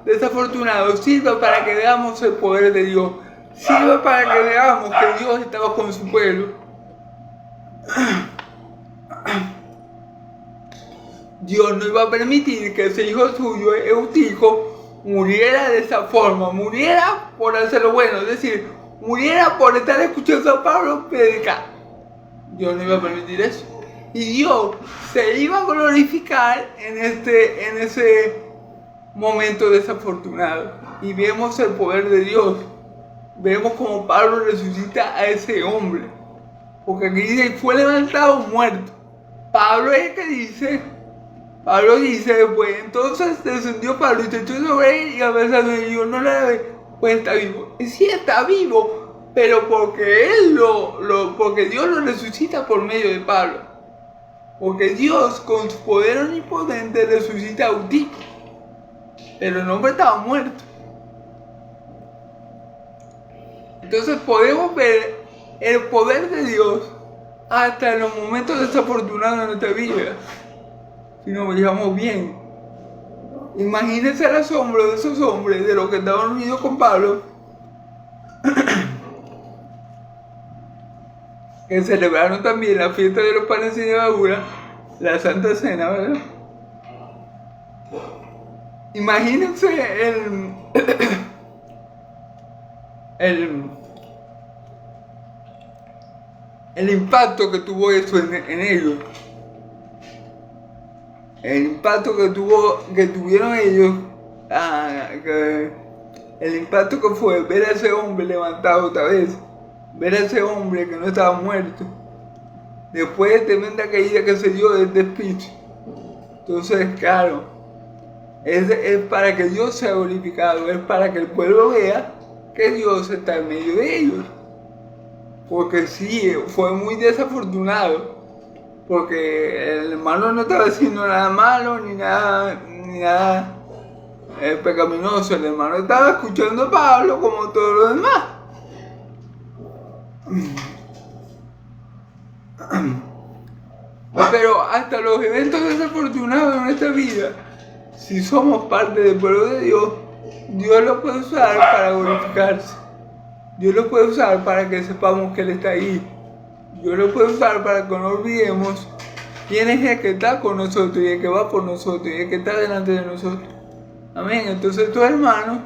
desafortunado sirve para que veamos el poder de Dios. Sirve para que veamos que Dios estaba con su pueblo. Dios no iba a permitir que ese hijo suyo, Eutico, muriera de esa forma. Muriera por hacer lo bueno. Es decir, muriera por estar escuchando a Pablo predicar. Dios no iba a permitir eso. Y Dios se iba a glorificar en ese momento desafortunado. Y vemos el poder de Dios. Vemos como Pablo resucita a ese hombre. Porque aquí dice, fue levantado muerto. Pablo es el que dice, pues entonces descendió Pablo y se echó sobre él y abrazando y yo no la ve, pues está vivo. Y sí está vivo, pero porque porque Dios lo resucita por medio de Pablo. Porque Dios con su poder omnipotente resucita a un tipo. Pero el hombre estaba muerto. Entonces podemos ver el poder de Dios hasta en los momentos desafortunados de nuestra vida. Si nos llevamos bien. Imagínense el asombro de esos hombres, de los que estaban unidos con Pablo, que celebraron también la fiesta de los panes sin levadura, la Santa Cena, ¿verdad? Imagínense el impacto que tuvo eso en ellos. El impacto que tuvieron ellos, el impacto que fue ver a ese hombre levantado otra vez, ver a ese hombre que no estaba muerto, después de tremenda caída que se dio del espíritu. Entonces, claro, es para que Dios sea glorificado, es para que el pueblo vea que Dios está en medio de ellos. Porque sí, fue muy desafortunado. Porque el hermano no estaba haciendo nada malo ni nada pecaminoso. El hermano estaba escuchando a Pablo como todos los demás. Pero hasta los eventos desafortunados en nuestra vida, si somos parte del pueblo de Dios, Dios los puede usar para glorificarse. Dios los puede usar para que sepamos que Él está ahí. Dios lo puede usar para que no olvidemos quién es el que está con nosotros y el que va por nosotros y el que está delante de nosotros. Amén. Entonces estos hermanos,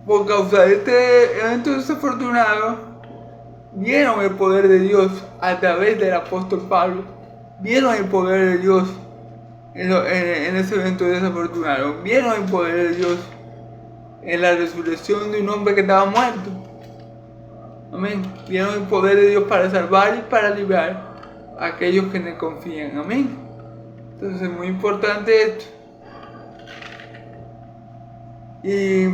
por causa de este evento desafortunado, vieron el poder de Dios a través del apóstol Pablo. Vieron el poder de Dios en ese evento desafortunado. Vieron el poder de Dios en la resurrección de un hombre que estaba muerto. Amén. Vieron el poder de Dios para salvar y para librar a aquellos que le confían. Amén. Entonces es muy importante esto. Y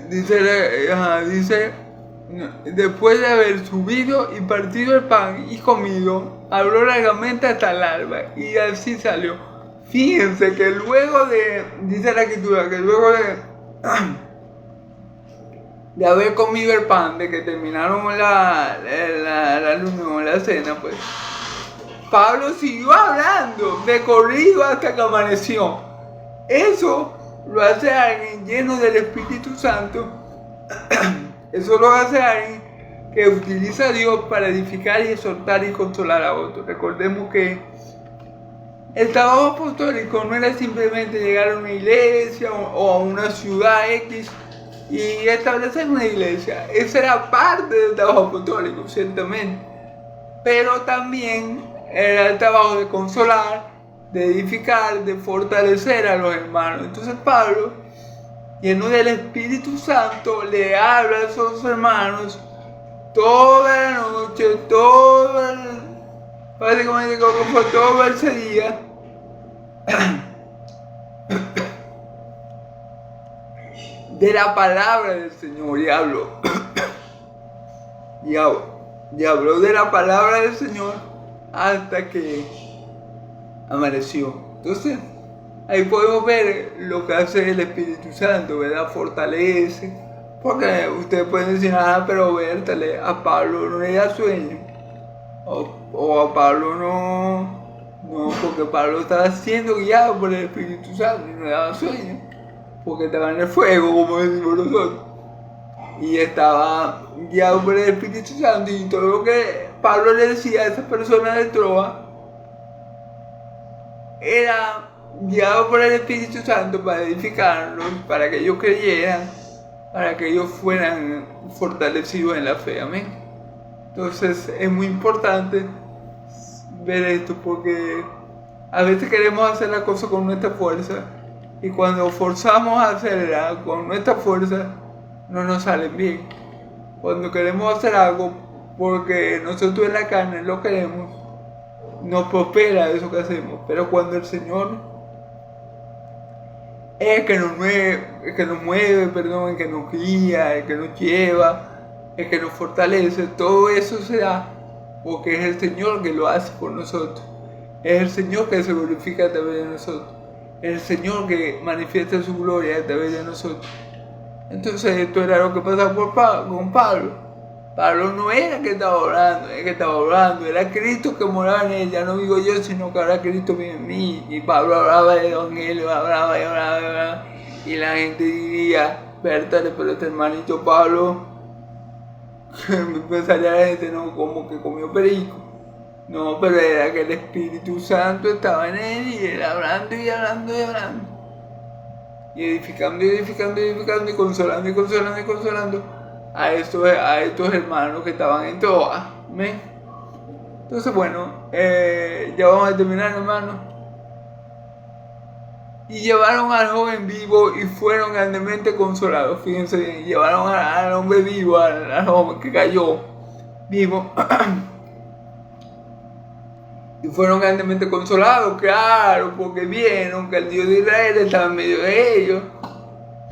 dice, después de haber subido y partido el pan y comido, habló largamente hasta el alba y así salió. Fíjense que luego dice la escritura, que luego de haber comido el pan, de que terminaron la reunión, la cena, pues, Pablo siguió hablando de corrido hasta que amaneció. Eso lo hace alguien lleno del Espíritu Santo. Eso lo hace alguien que utiliza a Dios para edificar y exhortar y consolar a otros. Recordemos que el trabajo apostólico no era simplemente llegar a una iglesia o a una ciudad X y establecer una iglesia. Esa era parte del trabajo apostólico, ciertamente. Pero también era el trabajo de consolar, de edificar, de fortalecer a los hermanos. Entonces Pablo, lleno del Espíritu Santo, le habla a esos hermanos toda la noche, básicamente como fue todo ese día, de la palabra del Señor, y habló de la palabra del Señor hasta que amaneció. Entonces ahí podemos ver lo que hace el Espíritu Santo, ¿verdad? Fortalece. Porque ustedes pueden decir, pero Bertale, a Pablo no le da sueño. O a Pablo no, porque Pablo estaba siendo guiado por el Espíritu Santo y no le daba sueño. Porque estaba en el fuego, como decimos nosotros. Y estaba guiado por el Espíritu Santo y todo lo que Pablo le decía a esas personas de Troa era guiados por el Espíritu Santo para edificarlos, para que ellos creyeran, para que ellos fueran fortalecidos en la fe. Amén. Entonces es muy importante ver esto, porque a veces queremos hacer la cosa con nuestra fuerza y cuando forzamos a hacerla con nuestra fuerza no nos salen bien. Cuando queremos hacer algo porque nosotros en la carne lo queremos, nos prospera eso que hacemos. Pero cuando el Señor es el que nos mueve, el que nos guía, el que nos lleva, el que nos fortalece, todo eso se da porque es el Señor que lo hace por nosotros. Es el Señor que se glorifica a través de nosotros. Es el Señor que manifiesta su gloria a través de nosotros. Entonces esto era lo que pasaba con Pablo. Pablo no era que estaba orando, era Cristo que moraba en él. Ya no digo yo, sino que ahora Cristo vive en mí. Y Pablo hablaba del Evangelio, hablaba. Y la gente diría, Bertale, pero este hermanito Pablo, me pensaría la gente, no, como que comió perico. No, pero era que el Espíritu Santo estaba en él y él hablando. Y edificando, y consolando a estos hermanos que estaban en Troas. ¿Amén? Entonces, bueno, ya vamos a terminar, hermanos. Y llevaron al joven vivo y fueron grandemente consolados. Fíjense bien, llevaron al hombre vivo, al joven que cayó vivo. Y fueron grandemente consolados, claro, porque vieron que el Dios de Israel estaba en medio de ellos.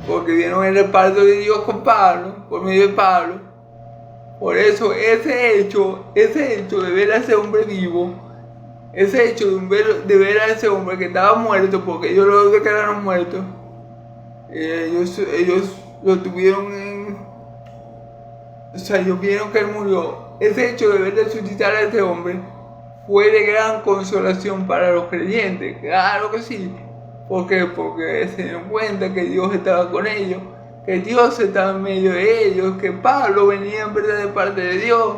Porque vieron el respaldo de Dios con Pablo, por medio de Pablo. Por eso ese hecho de ver a ese hombre vivo, ese hecho de ver a ese hombre que estaba muerto, porque ellos lo declararon muerto, ellos lo tuvieron en... O sea, ellos vieron que él murió. Ese hecho de ver resucitar a ese hombre fue de gran consolación para los creyentes, claro que sí. ¿Por qué? Porque se dieron cuenta que Dios estaba con ellos, que Dios estaba en medio de ellos, que Pablo venía en verdad de parte de Dios.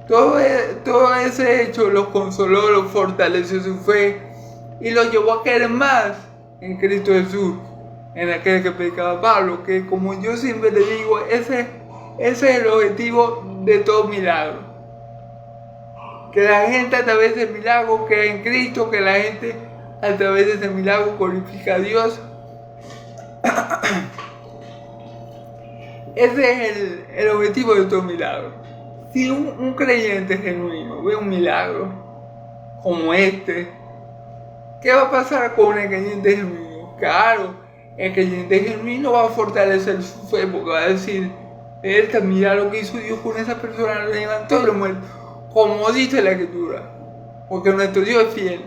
Todo ese hecho los consoló, los fortaleció su fe y los llevó a querer más en Cristo Jesús, en aquel que predicaba Pablo, que como yo siempre le digo, ese es el objetivo de todo milagro. Que la gente a través del milagro crea en Cristo, que la gente a través de ese milagro glorifica a Dios. Ese es el objetivo de todo milagro. Si un creyente genuino ve un milagro como este, ¿qué va a pasar con el creyente genuino? Claro, el creyente genuino va a fortalecer su fe porque va a decir, mira lo que hizo Dios con esa persona, lo levantó de los muertos, como dice la Escritura, porque nuestro Dios es fiel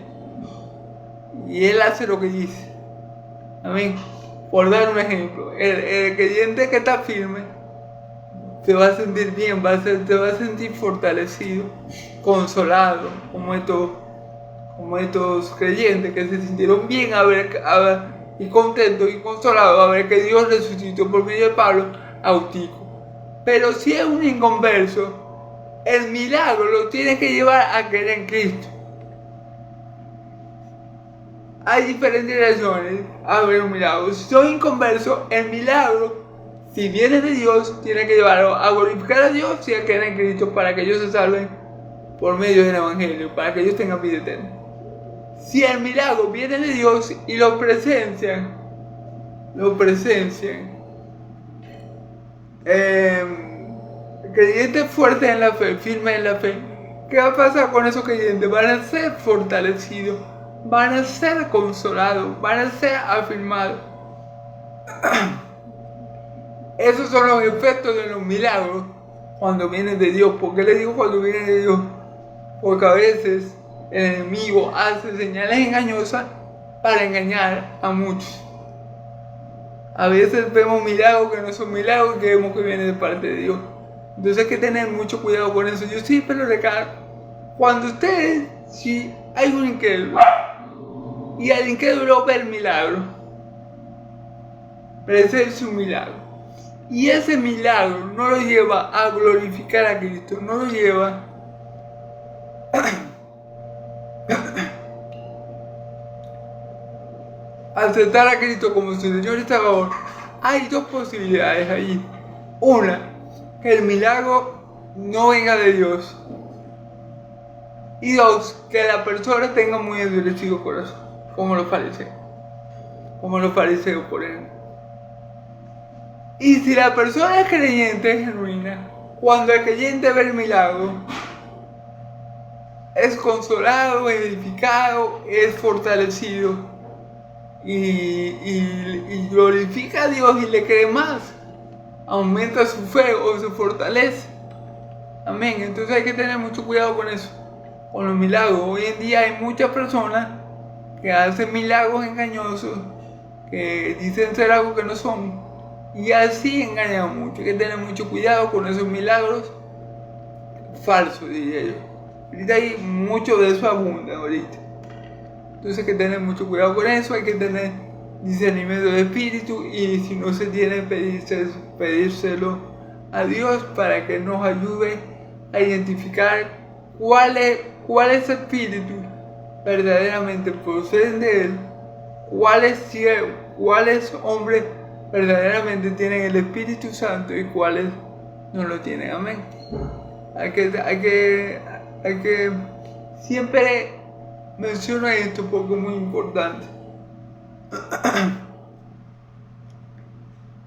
y Él hace lo que dice. Amén. Por dar un ejemplo, el creyente que está firme se va a sentir bien, se va a sentir fortalecido, consolado, como estos creyentes que se sintieron bien y contentos y consolados a ver que Dios resucitó por medio de Pablo a Eutico. Pero si es un inconverso, el milagro lo tiene que llevar a creer en Cristo. Hay diferentes razones a ver un milagro. Si son inconversos, el milagro, si viene de Dios, tiene que llevarlo a glorificar a Dios y a creer en Cristo para que ellos se salven por medio del Evangelio, para que ellos tengan vida eterna. Si el milagro viene de Dios y lo presencian, creyentes fuertes en la fe, firmes en la fe, ¿qué va a pasar con esos creyentes? Van a ser fortalecidos, van a ser consolados, van a ser afirmados. Esos son los efectos de los milagros cuando vienen de Dios. ¿Por qué les digo cuando vienen de Dios? Porque a veces el enemigo hace señales engañosas para engañar a muchos. A veces vemos milagros que no son milagros y creemos que vienen de parte de Dios. Entonces hay que tener mucho cuidado con eso. Yo siempre lo recalco. Cuando ustedes, si hay un incrédulo y el incrédulo ve el milagro, presente un milagro, y ese milagro no lo lleva a glorificar a Cristo, no lo lleva aceptar a Cristo como su Señor y Salvador, hay dos posibilidades ahí. Una, que el milagro no venga de Dios. Y dos, que la persona tenga muy endurecido corazón, como los fariseos. Por ejemplo. Y si la persona es creyente, es genuina, cuando el creyente ve el milagro, es consolado, edificado, es fortalecido y glorifica a Dios y le cree más, aumenta su fe o se fortalece. Amén. Entonces hay que tener mucho cuidado con eso, con los milagros. Hoy en día hay muchas personas que hacen milagros engañosos, que dicen ser algo que no son, y así engañan mucho. Hay que tener mucho cuidado con esos milagros falsos, diría yo. Ahorita hay mucho de eso abunda ahorita. Entonces hay que tener mucho cuidado con eso, hay que tener discernimiento de espíritu, y si no se tiene, pedírselo a Dios para que nos ayude a identificar cuáles espíritus verdaderamente proceden de Él, cuáles hombres verdaderamente tienen el Espíritu Santo y cuáles no lo tienen. Amén. Hay que siempre menciono esto porque es muy importante.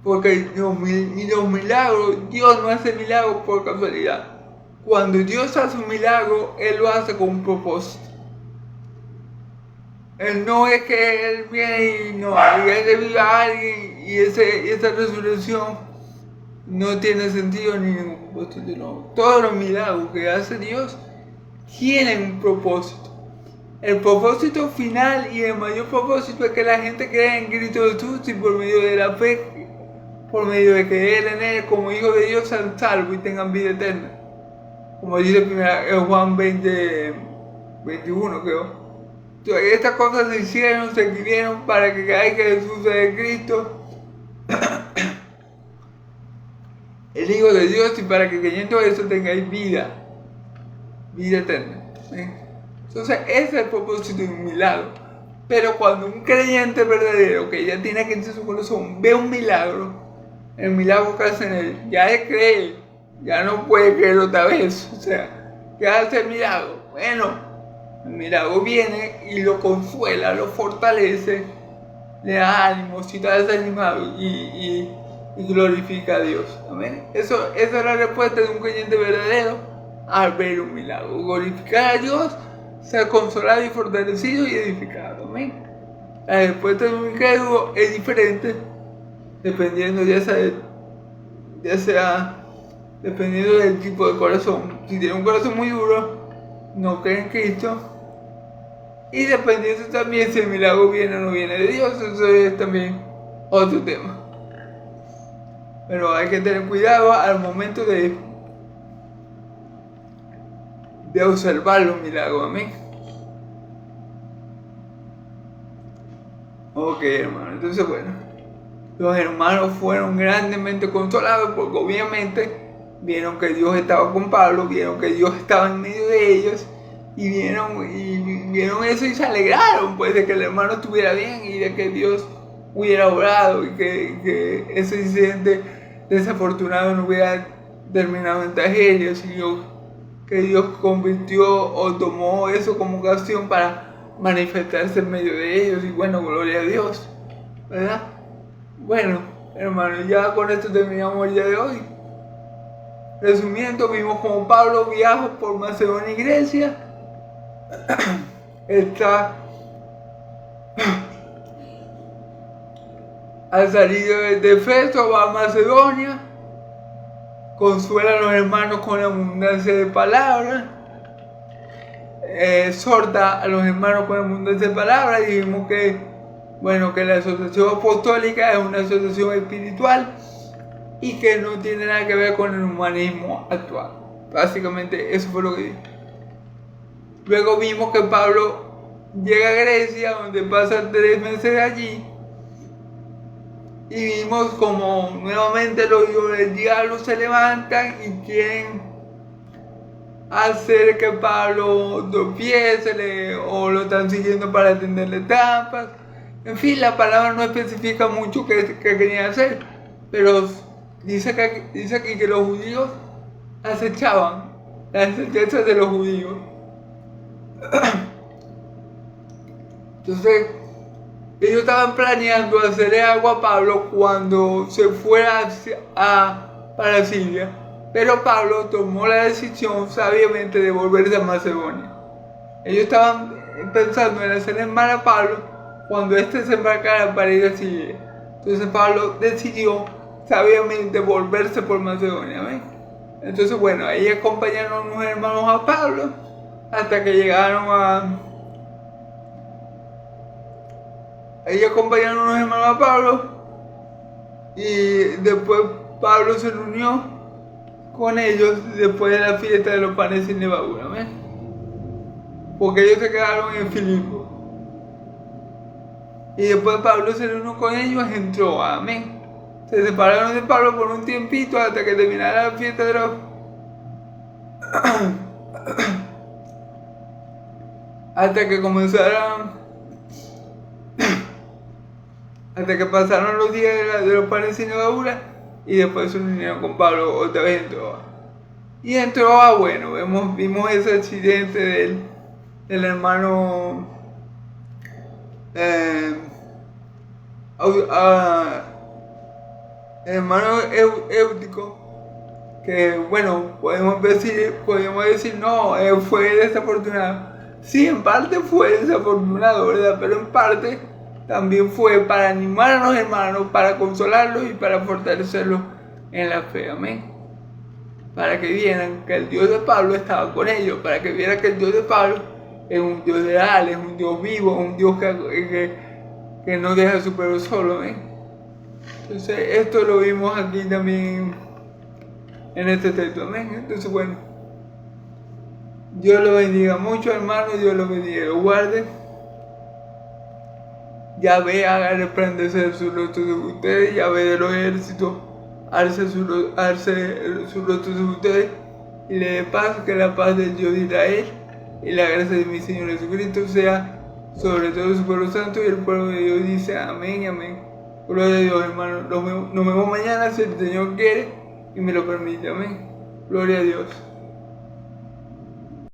Porque los milagros, Dios no hace milagros por casualidad. Cuando Dios hace un milagro, Él lo hace con un propósito. Él no es que Él viene y Él reviva a alguien y esa resurrección no tiene sentido ni ningún propósito. No. Todos los milagros que hace Dios tienen un propósito. El propósito final y el mayor propósito es que la gente crea en Cristo Jesús y por medio de la fe, por medio de creer en Él como Hijo de Dios, sean salvos y tengan vida eterna. Como dice Juan 20:21, creo. Entonces, estas cosas se escribieron para que creáis que Jesús es el Cristo, el Hijo de Dios, y para que creyendo eso tengáis vida eterna. Entonces, ese es el propósito de un milagro. Pero cuando un creyente verdadero, que ya tiene Cristo en su corazón, ve un milagro, el milagro que hace en él, ya es creer, ya no puede creer otra vez. O sea, ¿qué hace el milagro? Bueno, el milagro viene y lo consuela, lo fortalece, le da ánimo, si está desanimado, y glorifica a Dios. Amén. Esa es la respuesta de un creyente verdadero al ver un milagro. Glorificar a Dios, ser consolado y fortalecido y edificado. Amén. La respuesta de un incrédulo es diferente dependiendo dependiendo del tipo de corazón. Si tiene un corazón muy duro, no cree en Cristo. Y dependiendo también si el milagro viene o no viene de Dios, eso es también otro tema. Pero hay que tener cuidado al momento de observar los milagros. Amén. Ok, hermano. Entonces, bueno, los hermanos fueron grandemente consolados porque obviamente vieron que Dios estaba con Pablo, vieron que Dios estaba en medio de ellos, y vieron eso y se alegraron, pues, de que el hermano estuviera bien y de que Dios hubiera obrado y que ese incidente desafortunado no hubiera terminado en tragedia, sino que Dios convirtió o tomó eso como ocasión para manifestarse en medio de ellos. Y bueno, gloria a Dios, ¿verdad? Bueno, hermanos, ya con esto terminamos el día de hoy. Resumiendo, vimos como Pablo viajó por Macedonia y Grecia. Al salir de Efeso va a Macedonia, consuela a los hermanos con la abundancia de palabras, exhorta a los hermanos con abundancia de palabras, y vimos que la asociación apostólica es una asociación espiritual y que no tiene nada que ver con el humanismo actual. Básicamente eso fue lo que dije. Luego vimos que Pablo llega a Grecia, donde pasa 3 meses allí, y vimos como nuevamente los hijos del diablo se levantan y quieren hacer que Pablo tropiece, o lo están siguiendo para tenderle trampas, En fin, la palabra no especifica mucho qué querían hacer, pero dice aquí que los judíos acechaban las sentencias de los judíos. Entonces, ellos estaban planeando hacerle agua a Pablo cuando se fuera para Siria, pero Pablo tomó la decisión sabiamente de volverse a Macedonia. Ellos estaban pensando en hacerle mal a Pablo cuando éste se embarcara para ir a Siria. Entonces Pablo decidió sabiamente volverse por Macedonia, ¿ven? Entonces, bueno, ahí acompañaron unos hermanos a Pablo hasta que llegaron a... Ahí acompañaron unos hermanos a Pablo y después Pablo se reunió con ellos después de la fiesta de los panes sin levadura, ¿ven? Porque ellos se quedaron en Filipo. Y después Pablo se reunió con ellos, entró, amén. Se separaron de Pablo por un tiempito hasta que terminara la fiesta de los... hasta que comenzaran... hasta que pasaron los días de los panes sin levadura y después se unieron con Pablo otra vez en Troa. Y en Troa, bueno, vimos ese accidente del hermano Éutico, que bueno, podemos decir no, fue desafortunado. Sí, en parte fue desafortunado, ¿verdad? Pero en parte también fue para animar a los hermanos, para consolarlos y para fortalecerlos en la fe, amén. Para que vieran que el Dios de Pablo estaba con ellos, para que vieran que el Dios de Pablo es un Dios real, es un Dios vivo, un Dios que no deja a su pueblo solo, amén. Entonces esto lo vimos aquí también en este texto, amén. Entonces bueno, Dios lo bendiga mucho, hermanos, Dios lo bendiga y lo guarde. Yahvé haga resplandecer su rostro sobre ustedes, Yahvé de los ejércitos alce su rostro sobre ustedes y le dé paz, que la paz del Dios de Israel y la gracia de mi Señor Jesucristo sea sobre todo su pueblo santo. Y el pueblo de Dios dice amén y amén. Gloria a Dios, hermanos. Nos vemos mañana si el Señor quiere y me lo permite. Amén. Gloria a Dios.